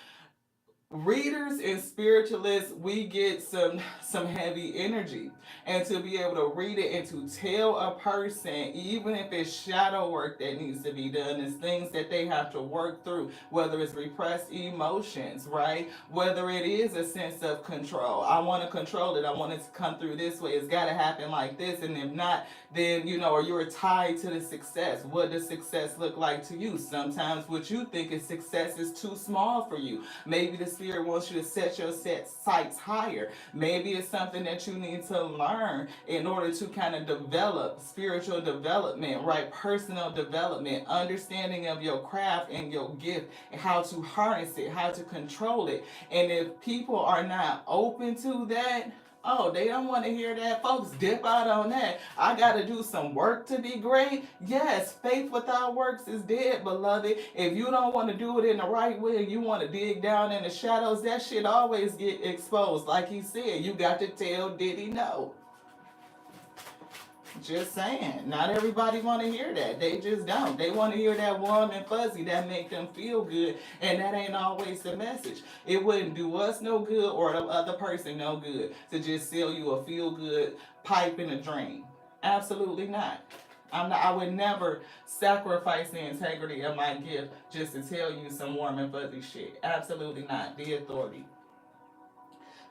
Readers and spiritualists, we get some heavy energy, and to be able to read it and to tell a person, even if it's shadow work that needs to be done, it's things that they have to work through, whether it's repressed emotions, right? Whether it is a sense of control. I want to control it. I want it to come through this way. It's got to happen like this, and if not, then or you're tied to the success. What does success look like to you? Sometimes what you think is success is too small for you. Maybe the spirit wants you to set your sights higher. Maybe it's something that you need to learn in order to kind of develop spiritual development, right? Personal development, understanding of your craft and your gift, and how to harness it, how to control it. And if people are not open to that, oh, they don't want to hear that. Folks, dip out on that. I got to do some work to be great. Yes, faith without works is dead, beloved. If you don't want to do it in the right way, you want to dig down in the shadows, that shit always get exposed. Like he said, you got to tell Diddy no. Just saying. Not everybody want to hear that. They just don't. They want to hear that warm and fuzzy that make them feel good, and that ain't always the message. It wouldn't do us no good or the other person no good to just sell you a feel good pipe in a dream. Absolutely not. I would never sacrifice the integrity of my gift just to tell you some warm and fuzzy shit. Absolutely not. The authority.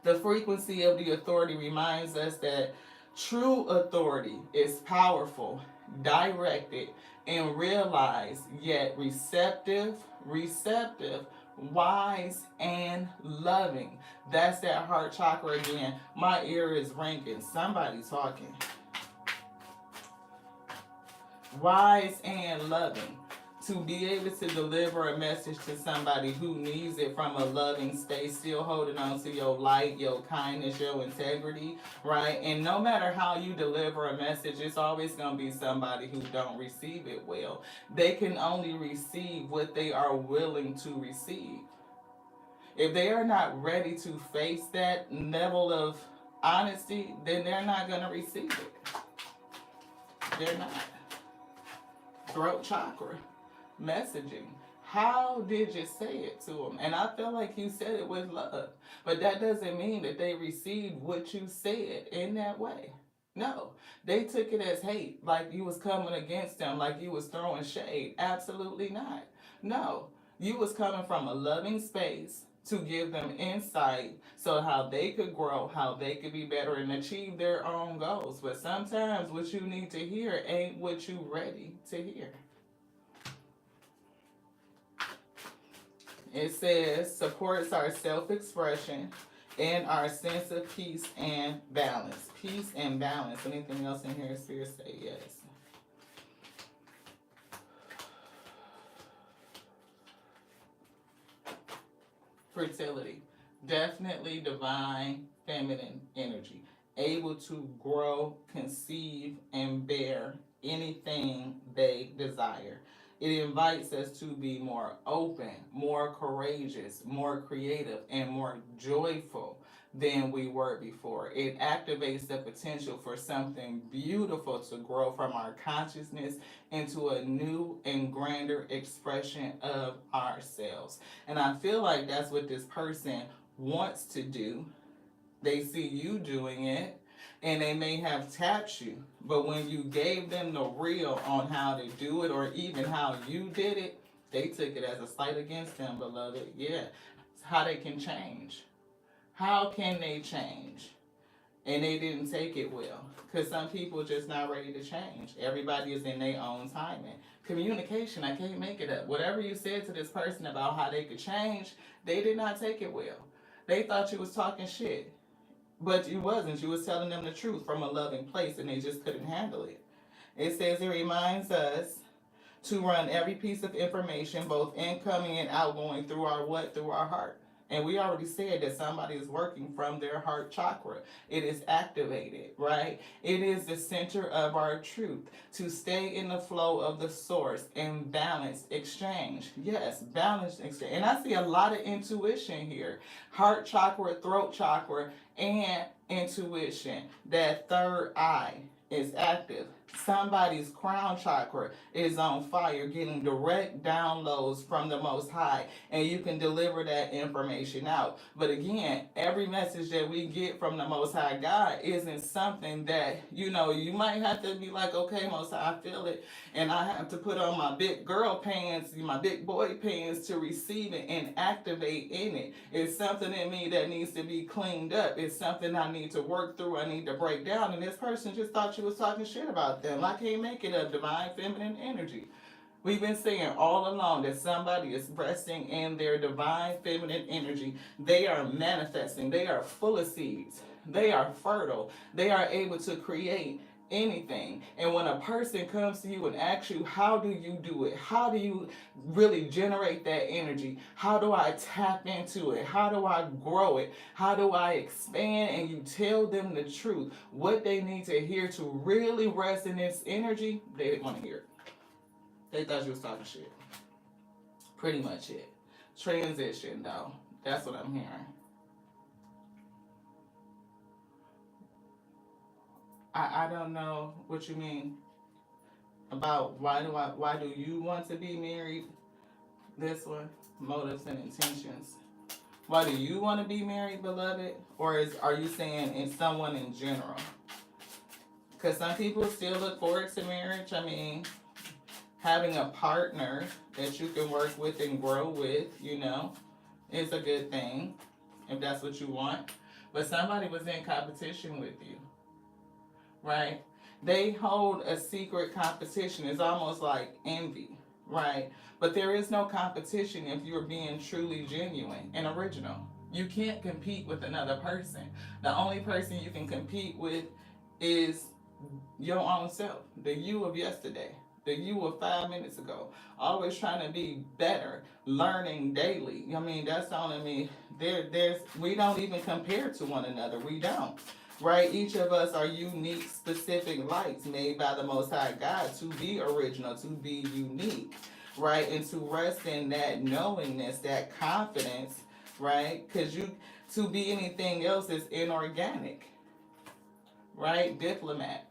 The frequency of the authority reminds us that true authority is powerful, directed, and realized, yet receptive, wise, and loving. That's that heart chakra again. My ear is ringing. Somebody talking. Wise and loving. To be able to deliver a message to somebody who needs it from a loving space, still holding on to your light, your kindness, your integrity, right? And no matter how you deliver a message, it's always going to be somebody who don't receive it well. They can only receive what they are willing to receive. If they are not ready to face that level of honesty, then they're not going to receive it. They're not. Throat chakra. Messaging. How did you say it to them? And I feel like you said it with love. But that doesn't mean that they received what you said in that way. No. They took it as hate, like you was coming against them, like you was throwing shade. Absolutely not. No. You was coming from a loving space to give them insight so how they could grow, how they could be better and achieve their own goals. But sometimes what you need to hear ain't what you ready to hear. It says supports our self-expression and our sense of peace and balance. Peace and balance. Anything else in here? Spirit say yes. Fertility. Definitely divine feminine energy. Able to grow, conceive, and bear anything they desire. It invites us to be more open, more courageous, more creative, and more joyful than we were before. It activates the potential for something beautiful to grow from our consciousness into a new and grander expression of ourselves. And I feel like that's what this person wants to do. They see you doing it, and they may have tapped you, but when you gave them the real on how to do it or even how you did it, they took it as a slight against them, beloved. Yeah, it's how they can change. How can they change? And they didn't take it well, because some people are just not ready to change. Everybody is in their own timing. Communication, I can't make it up. Whatever you said to this person about how they could change, they did not take it well. They thought you was talking shit. But you wasn't. You was telling them the truth from a loving place, and they just couldn't handle it. It says it reminds us to run every piece of information, both incoming and outgoing, through our what? Through our heart. And we already said that somebody is working from their heart chakra. It is activated, right? It is the center of our truth. To stay in the flow of the source and balanced exchange. Yes, balanced exchange. And I see a lot of intuition here. Heart chakra, throat chakra, and intuition. That third eye is active. Somebody's crown chakra is on fire, getting direct downloads from the Most High, and you can deliver that information out. But again, every message that we get from the Most High God isn't something that, you might have to be like, okay, Most High, I feel it, and I have to put on my big girl pants, my big boy pants to receive it and activate in it. It's something in me that needs to be cleaned up. It's something I need to work through. I need to break down. And this person just thought you was talking shit about them. I can't make it up. Divine feminine energy. We've been saying all along that somebody is resting in their divine feminine energy. They are manifesting. They are full of seeds. They are fertile. They are able to create anything. And when a person comes to you and asks you, how do you do it? How do you really generate that energy? How do I tap into it? How do I grow it? How do I expand? And you tell them the truth, what they need to hear to really rest in this energy. They didn't want to hear it. They thought you was talking shit. Pretty much it. Transition though. That's what I'm hearing. I don't know what you mean about why do you want to be married? This one, motives and intentions. Why do you want to be married, beloved? Or are you saying in someone in general? Because some people still look forward to marriage. I mean, having a partner that you can work with and grow with, is a good thing, if that's what you want. but somebody was in competition with you, right? They hold a secret competition. It's almost like envy, right? But there is no competition if you're being truly genuine and original. You can't compete with another person. The only person you can compete with is your own self, the you of yesterday, the you of 5 minutes ago. Always trying to be better, learning daily. I mean, that's telling me there's we don't even compare to one another. We don't. Right? Each of us are unique, specific lights made by the Most High God to be original, to be unique, right? And to rest in that knowingness, that confidence, right? Because to be anything else is inorganic, right? Diplomat.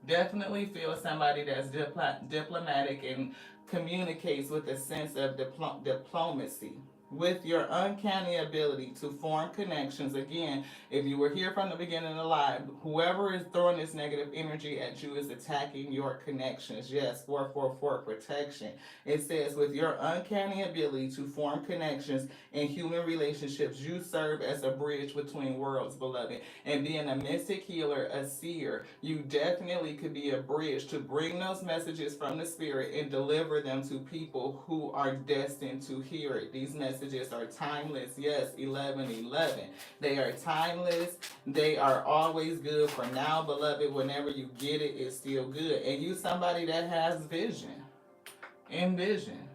Definitely feel somebody that's diplomatic and communicates with a sense of diplomacy. With your uncanny ability to form connections. Again, if you were here from the beginning of the live, whoever is throwing this negative energy at you is attacking your connections. Yes, 444 protection. It says, with your uncanny ability to form connections in human relationships, you serve as a bridge between worlds, beloved. And being a mystic healer, a seer, you definitely could be a bridge to bring those messages from the spirit and deliver them to people who are destined to hear it. These messages are timeless. Yes, 1111. They are timeless. They are always good for now, beloved. Whenever you get it, it's still good. And you somebody that has vision. Envision.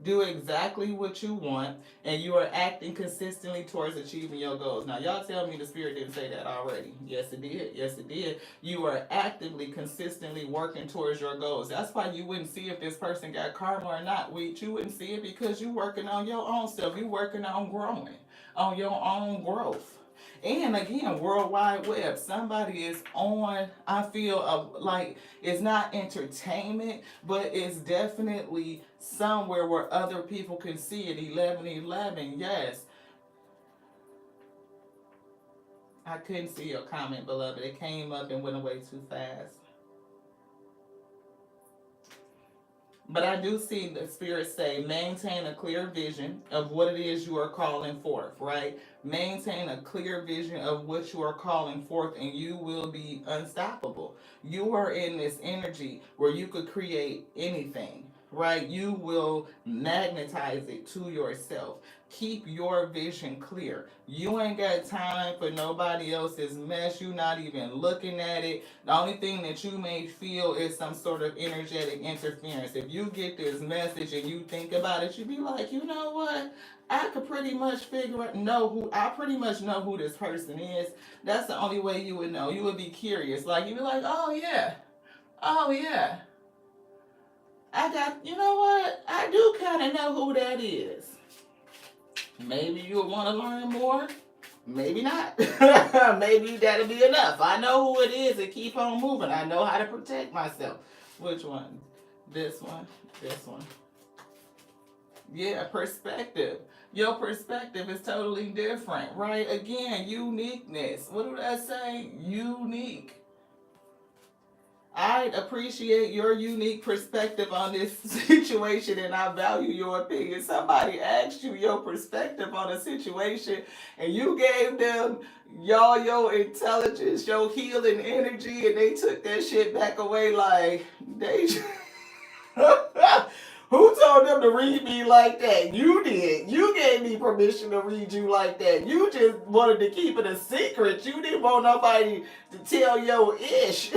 Do exactly what you want, and you are acting consistently towards achieving your goals. Now, y'all tell me the spirit didn't say that already. Yes, it did. Yes, it did. You are actively, consistently working towards your goals. That's why you wouldn't see if this person got karma or not. You wouldn't see it because you're working on your own stuff. You're working on growing, on your own growth. And again, World Wide Web, somebody is on, I feel like it's not entertainment, but it's definitely somewhere where other people can see it. 1111, yes. I couldn't see your comment, beloved. It came up and went away too fast. But I do see the Spirit say, maintain a clear vision of what it is you are calling forth, right? Maintain a clear vision of what you are calling forth, and you will be unstoppable. You are in this energy where you could create anything, right? You will magnetize it to yourself. Keep your vision clear. You ain't got time for nobody else's mess. You're not even looking at it. The only thing that you may feel is some sort of energetic interference. If you get this message and you think about it, you be like, you know what? I could pretty much I pretty much know who this person is. That's the only way you would know. You would be curious. Like, you'd be like, oh yeah. You know what? I do kind of know who that is. Maybe you'll want to learn more. Maybe not. Maybe that'll be enough. I know who it is and keep on moving. I know how to protect myself. Which one? This one. This one. Yeah, perspective. Your perspective is totally different, right? Again, uniqueness. What did I say? Unique. I appreciate your unique perspective on this situation, and I value your opinion. Somebody asked you your perspective on a situation and you gave them your intelligence, your healing energy, and they took that shit back away like they who told them to read me like that? You did. You gave me permission to read you like that. You just wanted to keep it a secret. You didn't want nobody to tell your ish.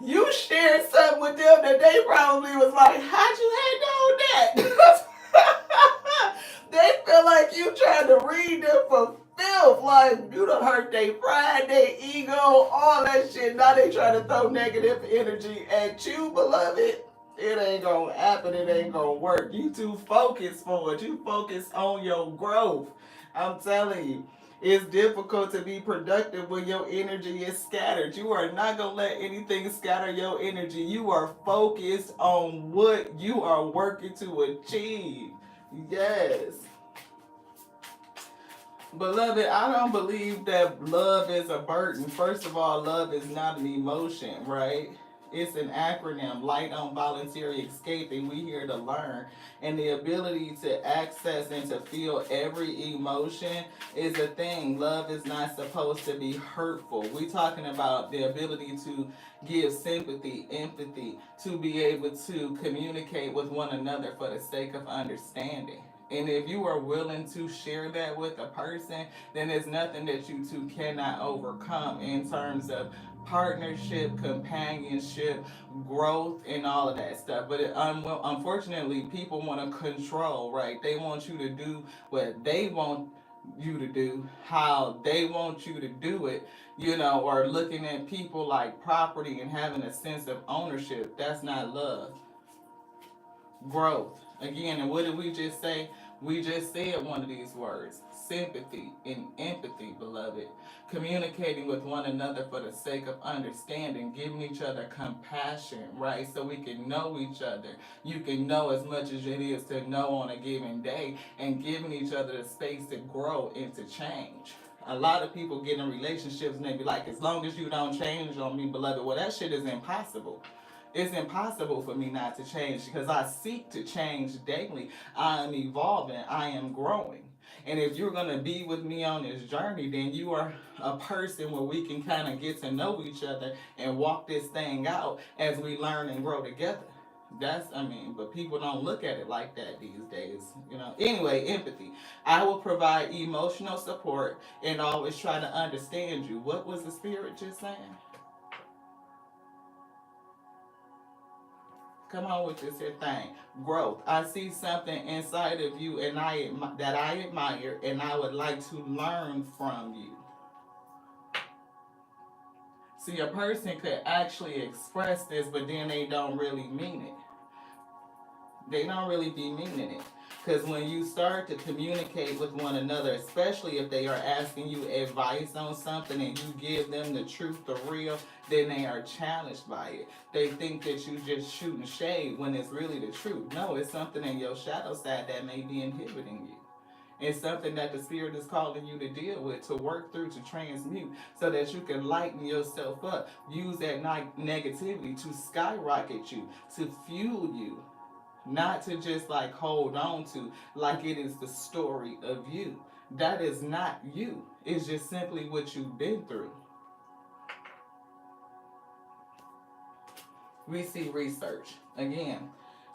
You shared something with them that they probably was like, how'd you know that? They feel like you trying to read them for filth. Like, you done hurt their pride, their ego, all that shit. Now they trying to throw negative energy at you, beloved. It ain't gonna happen. It ain't gonna work. You too focused for it. You focus on your growth. I'm telling you. It's difficult to be productive when your energy is scattered. You are not going to let anything scatter your energy. You are focused on what you are working to achieve. Yes. Beloved, I don't believe that love is a burden. First of all, love is not an emotion, right? It's an acronym, light on voluntary escaping. We here to learn. And the ability to access and to feel every emotion is a thing. Love is not supposed to be hurtful. We talking about the ability to give sympathy, empathy, to be able to communicate with one another for the sake of understanding. And if you are willing to share that with a person, then there's nothing that you two cannot overcome in terms of partnership, companionship, growth, and all of that stuff. But unfortunately, people want to control, right? They want you to do what they want you to do, how they want you to do it, or looking at people like property and having a sense of ownership. That's not love. Growth. Again, and what did we just say? We just said one of these words, sympathy and empathy, beloved. Communicating with one another for the sake of understanding, giving each other compassion, right? So we can know each other. You can know as much as it is to know on a given day, and giving each other the space to grow and to change. A lot of people get in relationships and they be like, as long as you don't change on me, beloved, well, that shit is impossible. It's impossible for me not to change because I seek to change daily. I am evolving. I am growing. And if you're going to be with me on this journey, then you are a person where we can kind of get to know each other and walk this thing out as we learn and grow together. But people don't look at it like that these days. Anyway, empathy. I will provide emotional support and always try to understand you. What was the spirit just saying? Come on with this here thing. Growth. I see something inside of you and that I admire and I would like to learn from you. See, a person could actually express this, but then they don't really mean it. They don't really be meaning it. Because when you start to communicate with one another, especially if they are asking you advice on something and you give them the truth, the real, then they are challenged by it. They think that you just shooting shade when it's really the truth. No, it's something in your shadow side that may be inhibiting you. It's something that the spirit is calling you to deal with, to work through, to transmute, so that you can lighten yourself up. Use that negativity to skyrocket you, to fuel you, not to just like hold on to like it is the story of you. That is not you. It's just simply what you've been through. We see research. Again,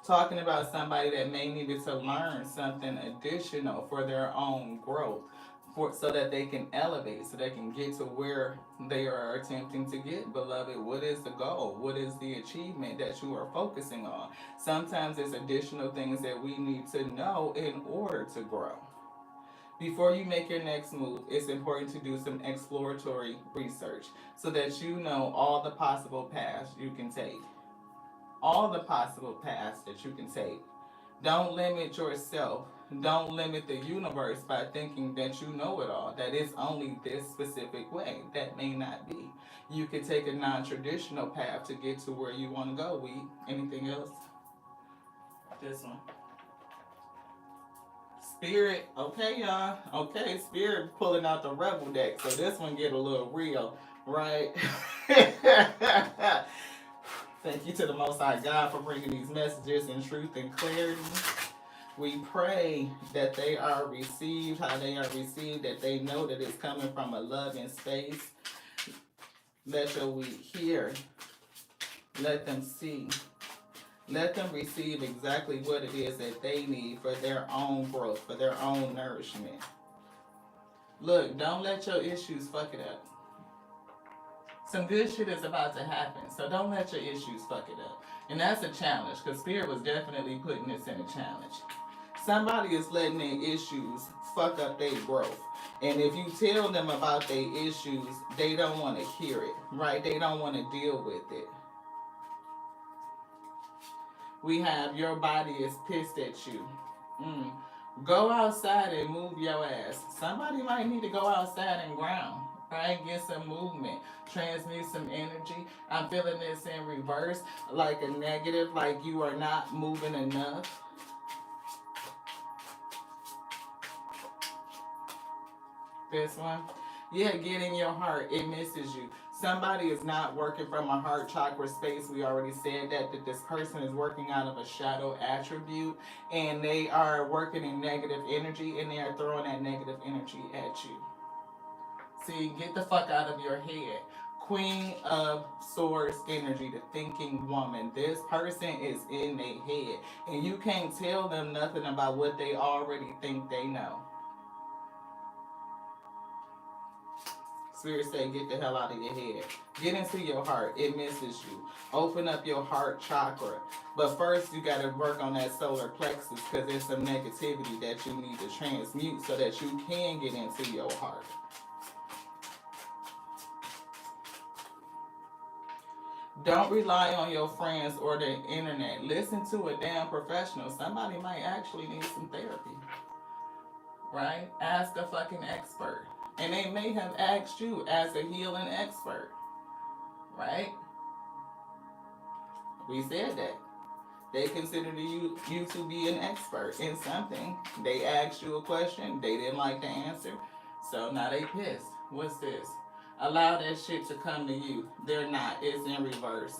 talking about somebody that may needed to learn something additional for their own growth, so that they can elevate, so they can get to where they are attempting to get, beloved. What is the goal? What is the achievement that you are focusing on? Sometimes it's additional things that we need to know in order to grow. Before you make your next move, it's important to do some exploratory research so that you know all the possible paths you can take. All the possible paths that you can take. Don't limit yourself. Don't limit the universe by thinking that you know it all, that it's only this specific way. That may not be. You could take a non traditional path to get to where you want to go. Anything else? This one. Spirit. Okay, y'all. Okay, Spirit pulling out the rebel deck. So this one get a little real, right? Thank you to the Most High God for bringing these messages in truth and clarity. We pray that they are received, how they are received, that they know that it's coming from a loving space. Let your weak hear. Let them see. Let them receive exactly what it is that they need for their own growth, for their own nourishment. Look, don't let your issues fuck it up. Some good shit is about to happen, so don't let your issues fuck it up. And that's a challenge, because Spirit was definitely putting this in a challenge. Somebody is letting their issues fuck up their growth. And if you tell them about their issues, they don't want to hear it, right? They don't want to deal with it. We have your body is pissed at you. Go outside and move your ass. Somebody might need to go outside and ground, right? Get some movement, transmute some energy. I'm feeling this in reverse, like a negative, like you are not moving enough. This one. Yeah, get in your heart. It misses you. Somebody is not working from a heart chakra space. We already said that this person is working out of a shadow attribute, and they are working in negative energy, and they are throwing that negative energy at you. See, get the fuck out of your head. Queen of Swords energy, the thinking woman. This person is in their head, and you can't tell them nothing about what they already think they know. Spirit say, get the hell out of your head. Get into your heart. It misses you. Open up your heart chakra. But first, you got to work on that solar plexus, because there's some negativity that you need to transmute so that you can get into your heart. Don't rely on your friends or the internet. Listen to a damn professional. Somebody might actually need some therapy. Right? Ask a fucking expert. And they may have asked you as a healing expert. Right? We said that. They considered you to be an expert in something. They asked you a question. They didn't like the answer. So now they pissed. What's this? Allow that shit to come to you. They're not. It's in reverse.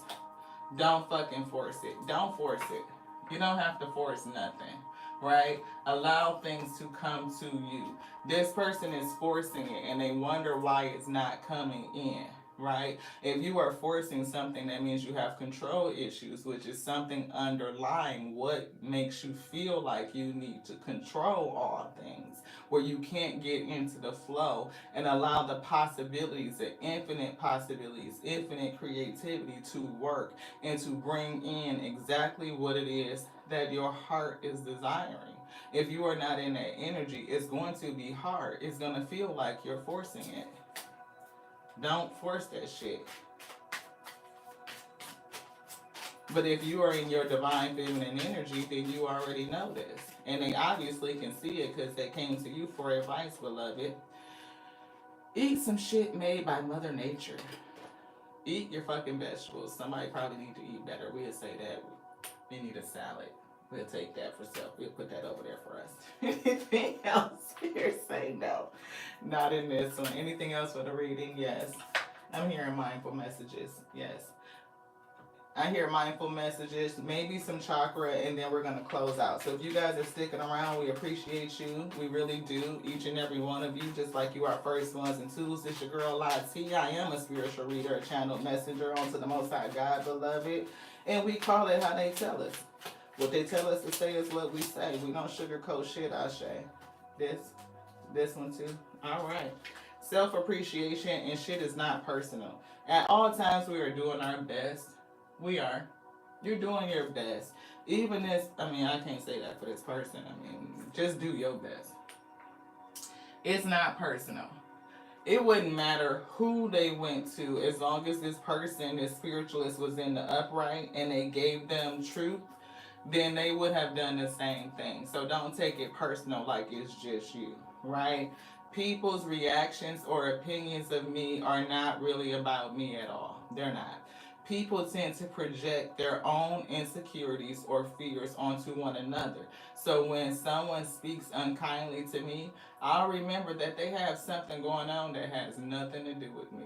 Don't fucking force it. Don't force it. You don't have to force nothing. Right? Allow things to come to you. This person is forcing it, and they wonder why it's not coming in. Right? If you are forcing something, that means you have control issues, which is something underlying what makes you feel like you need to control all things, where you can't get into the flow and allow the possibilities, the infinite possibilities, infinite creativity to work and to bring in exactly what it is that your heart is desiring. If you are not in that energy, it's going to be hard. It's going to feel like you're forcing it. Don't force that shit. But if you are in your divine feminine energy, then you already know this. And they obviously can see it because they came to you for advice, beloved. Eat some shit made by Mother Nature. Eat your fucking vegetables. Somebody probably need to eat better. We'll say that. We need a salad. We'll take that for self. We'll put that over there for us. Anything else? Here, say no. Not in this one. Anything else for the reading? Yes. I'm hearing mindful messages. Yes. I hear mindful messages, maybe some chakra, and then we're going to close out. So if you guys are sticking around, we appreciate you. We really do. Each and every one of you, just like you are first ones and twos. It's your girl, Lati. I am a spiritual reader, a channel messenger onto the Most High God, beloved. And we call it how they tell us. What they tell us to say is what we say. We don't sugarcoat shit, Ashe. This one too. All right. Self-appreciation and shit is not personal. At all times, we are doing our best. We are. You're doing your best. Even this, I can't say that for this person. Just do your best. It's not personal. It wouldn't matter who they went to, as long as this person, this spiritualist, was in the upright and they gave them truth, then they would have done the same thing. So don't take it personal like it's just you, right? People's reactions or opinions of me are not really about me at all. They're not. People tend to project their own insecurities or fears onto one another. So when someone speaks unkindly to me, I'll remember that they have something going on that has nothing to do with me.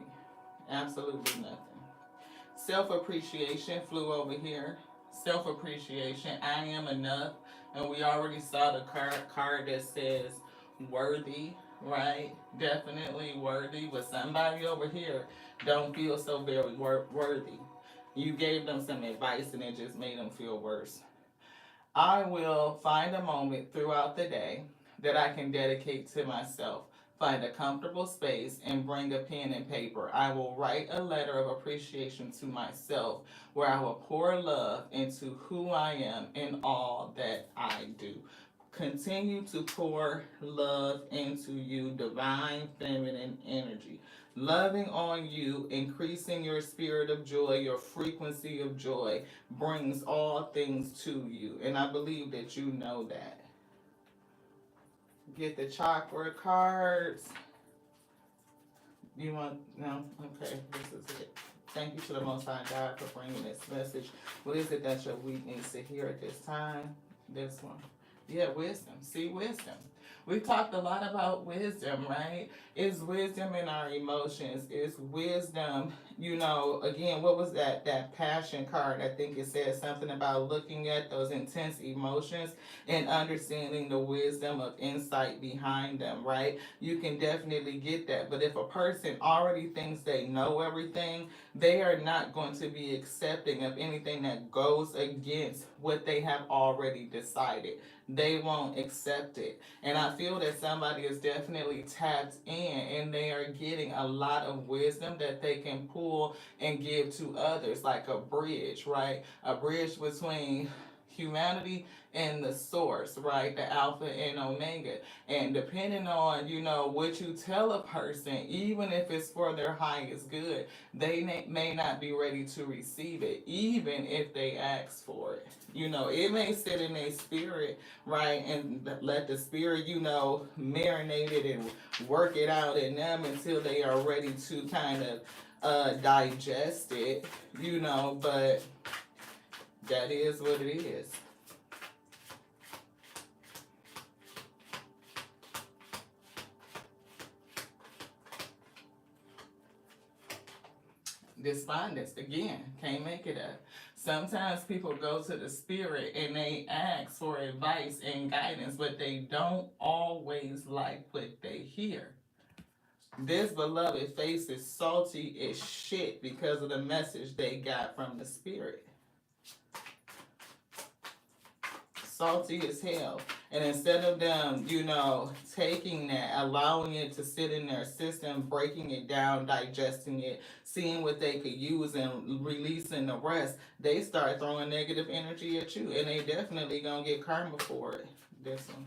Absolutely nothing. Self-appreciation flew over here. Self-appreciation. I am enough. And we already saw the card that says worthy, right? Definitely worthy. But somebody over here don't feel so very worthy. You gave them some advice and it just made them feel worse. I will find a moment throughout the day that I can dedicate to myself. Find a comfortable space and bring a pen and paper. I will write a letter of appreciation to myself where I will pour love into who I am and all that I do. Continue to pour love into you, divine feminine energy. Loving on you, increasing your spirit of joy, your frequency of joy, brings all things to you. And I believe that you know that. Get the chakra cards. You want, no? Okay, this is it. Thank you to the Most High God for bringing this message. What is it that your week needs to hear at this time? This one. Yeah, wisdom. See, wisdom. We talked a lot about wisdom, right? It's wisdom in our emotions. It's wisdom, again, what was that passion card? I think it said something about looking at those intense emotions and understanding the wisdom of insight behind them, right? You can definitely get that. But if a person already thinks they know everything, they are not going to be accepting of anything that goes against what they have already decided. They won't accept it. And I feel that somebody is definitely tapped in and they are getting a lot of wisdom that they can pull and give to others, like a bridge, right? A bridge between humanity and the source, right? The Alpha and Omega. And depending on, what you tell a person, even if it's for their highest good, they may not be ready to receive it, even if they ask for it. It may sit in their spirit, right? And let the spirit, marinate it and work it out in them until they are ready to kind of digest it, but that is what it is. Despondence, again, can't make it up. Sometimes people go to the spirit and they ask for advice and guidance, but they don't always like what they hear. This beloved face is salty as shit because of the message they got from the spirit. Salty as hell. And instead of them, taking that, allowing it to sit in their system, breaking it down, digesting it, seeing what they could use and releasing the rest, they start throwing negative energy at you. And they definitely gonna get karma for it. This one.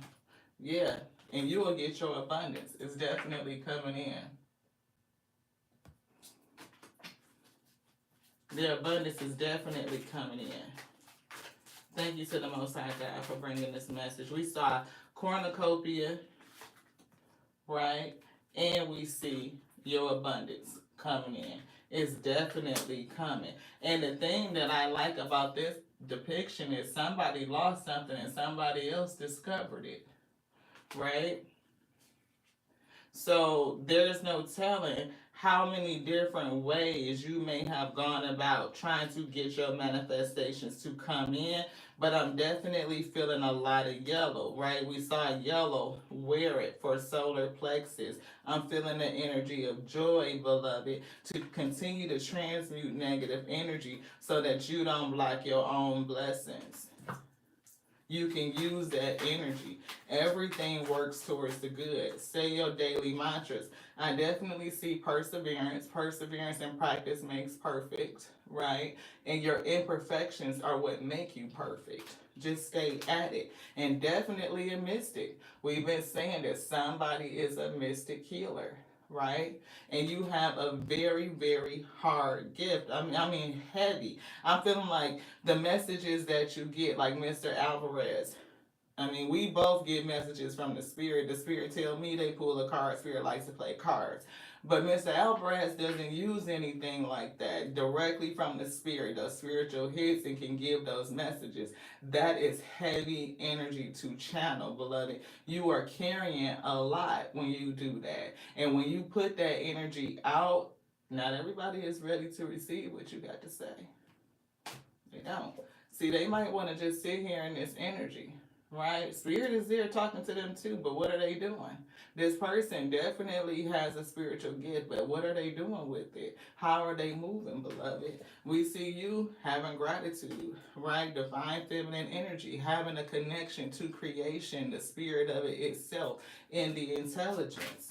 Yeah. And you will get your abundance. It's definitely coming in. The abundance is definitely coming in. Thank you to the Most High God for bringing this message. We saw cornucopia, right? And we see your abundance coming in. It's definitely coming. And the thing that I like about this depiction is somebody lost something and somebody else discovered it, right? So there's no telling how many different ways you may have gone about trying to get your manifestations to come in, but I'm definitely feeling a lot of yellow, right? We saw yellow, wear it for solar plexus. I'm feeling the energy of joy, beloved, to continue to transmute negative energy so that you don't block your own blessings. You can use that energy. Everything works towards the good. Say your daily mantras. I definitely see perseverance. Perseverance and practice makes perfect, right? And your imperfections are what make you perfect. Just stay at it. And definitely a mystic. We've been saying that somebody is a mystic healer, right? And you have a very, very hard gift. I mean heavy. I'm feeling like the messages that you get, like Mr. Alvarez. I mean, we both get messages from the spirit. The spirit tell me they pull a card. Spirit likes to play cards. But Mr. Alvarez doesn't use anything like that directly from the spirit, those spiritual hits, and can give those messages. That is heavy energy to channel, beloved. You are carrying a lot when you do that. And when you put that energy out, not everybody is ready to receive what you got to say. They don't. See, they might want to just sit here in this energy, right? Spirit is there talking to them too, but what are they doing? This person definitely has a spiritual gift, but what are they doing with it? How are they moving, beloved? We see you having gratitude, right? Divine feminine energy, having a connection to creation, the spirit of it itself, and the intelligence.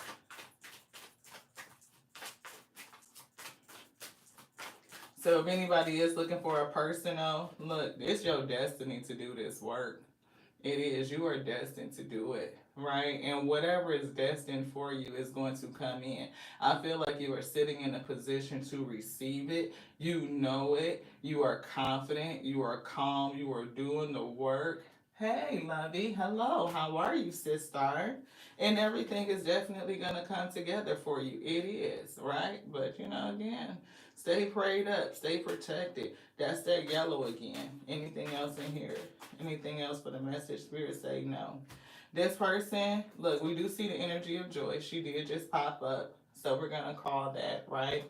So if anybody is looking for a personal, look, it's your destiny to do this work. It is. You are destined to do it, right? And whatever is destined for you is going to come in. I feel like you are sitting in a position to receive it. You know it. You are confident. You are calm. You are doing the work. Hey, lovey. Hello. How are you, sister? And everything is definitely going to come together for you. It is, right? But, again, stay prayed up. Stay protected. That's that yellow again. Anything else in here? Anything else for the message? Spirit say no. This person, look, we do see the energy of joy. She did just pop up. So we're going to call that, right?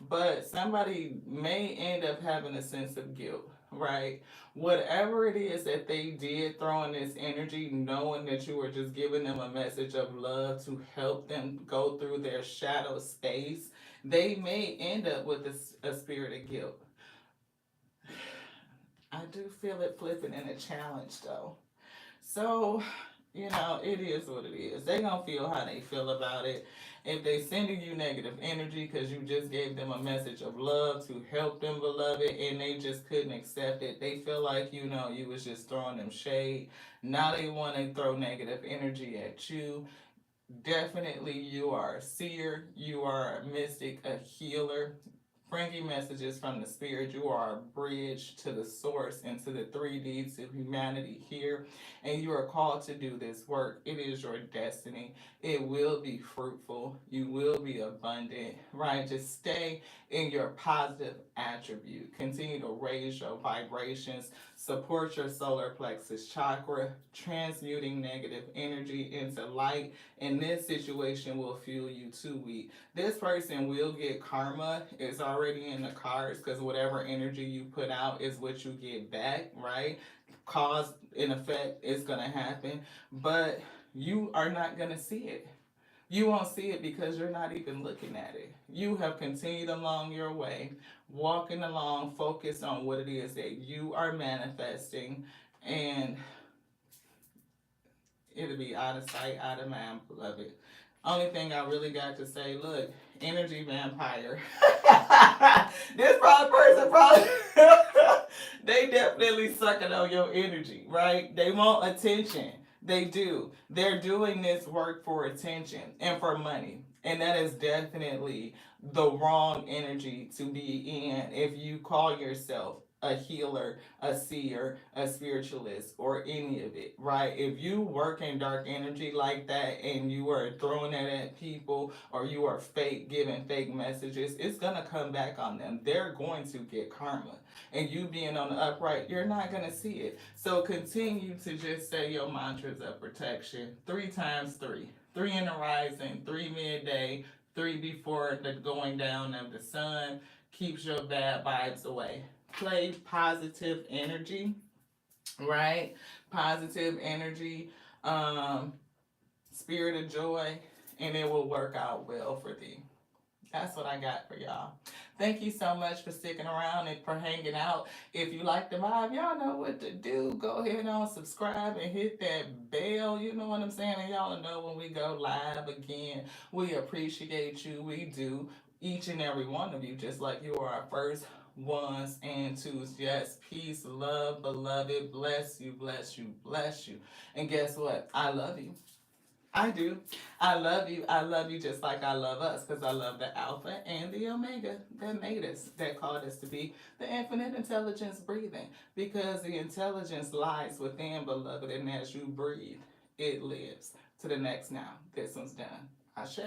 But somebody may end up having a sense of guilt, right? Whatever it is that they did, throwing this energy, knowing that you were just giving them a message of love to help them go through their shadow space, they may end up with a spirit of guilt. I do feel it flipping in a challenge though. So, it is what it is. They gonna feel how they feel about it. If they sending you negative energy because you just gave them a message of love to help them, beloved, and they just couldn't accept it, they feel like you was just throwing them shade. Now they want to throw negative energy at you. Definitely, you are a seer, you are a mystic, a healer, bringing messages from the spirit. You are a bridge to the source and to the 3Ds of humanity here, and you are called to do this work. It is your destiny. It will be fruitful. You will be abundant, right? Just stay in your positive attribute. Continue to raise your vibrations. Support your solar plexus chakra, transmuting negative energy into light. And this situation will fuel you to weak. This person will get karma. It's already in the cards because whatever energy you put out is what you get back, right? Cause and effect is going to happen, but you are not going to see it. You won't see it because you're not even looking at it. You have continued along your way, walking along, focused on what it is that you are manifesting, and it'll be out of sight, out of mind, beloved. Only thing I really got to say, look, energy vampire. This probably person probably they definitely sucking on your energy, right? They want attention. They do. They're doing this work for attention and for money. And that is definitely the wrong energy to be in if you call yourself a healer, a seer, a spiritualist, or any of it, right? If you work in dark energy like that and you are throwing it at people or you are fake, giving fake messages, it's going to come back on them. They're going to get karma. And you being on the upright, you're not going to see it. So continue to just say your mantras of protection 3 times 3. 3 in the rising, 3 midday, 3 before the going down of the sun. Keeps your bad vibes away. Play positive energy, right? Positive energy, spirit of joy, and it will work out well for thee. That's what I got for y'all. Thank you so much for sticking around and for hanging out. If you like the vibe, y'all know what to do. Go ahead and subscribe and hit that bell. You know what I'm saying? And y'all know when we go live again. We appreciate you. We do. Each and every one of you, just like you are our first ones and twos. Yes, peace, love, beloved. Bless you, bless you, bless you. And guess what? I love you. I do. I love you. I love you just like I love us because I love the Alpha and the Omega that made us, that called us to be the infinite intelligence breathing because the intelligence lies within, beloved, and as you breathe, it lives. To the next now. This one's done. Ashe.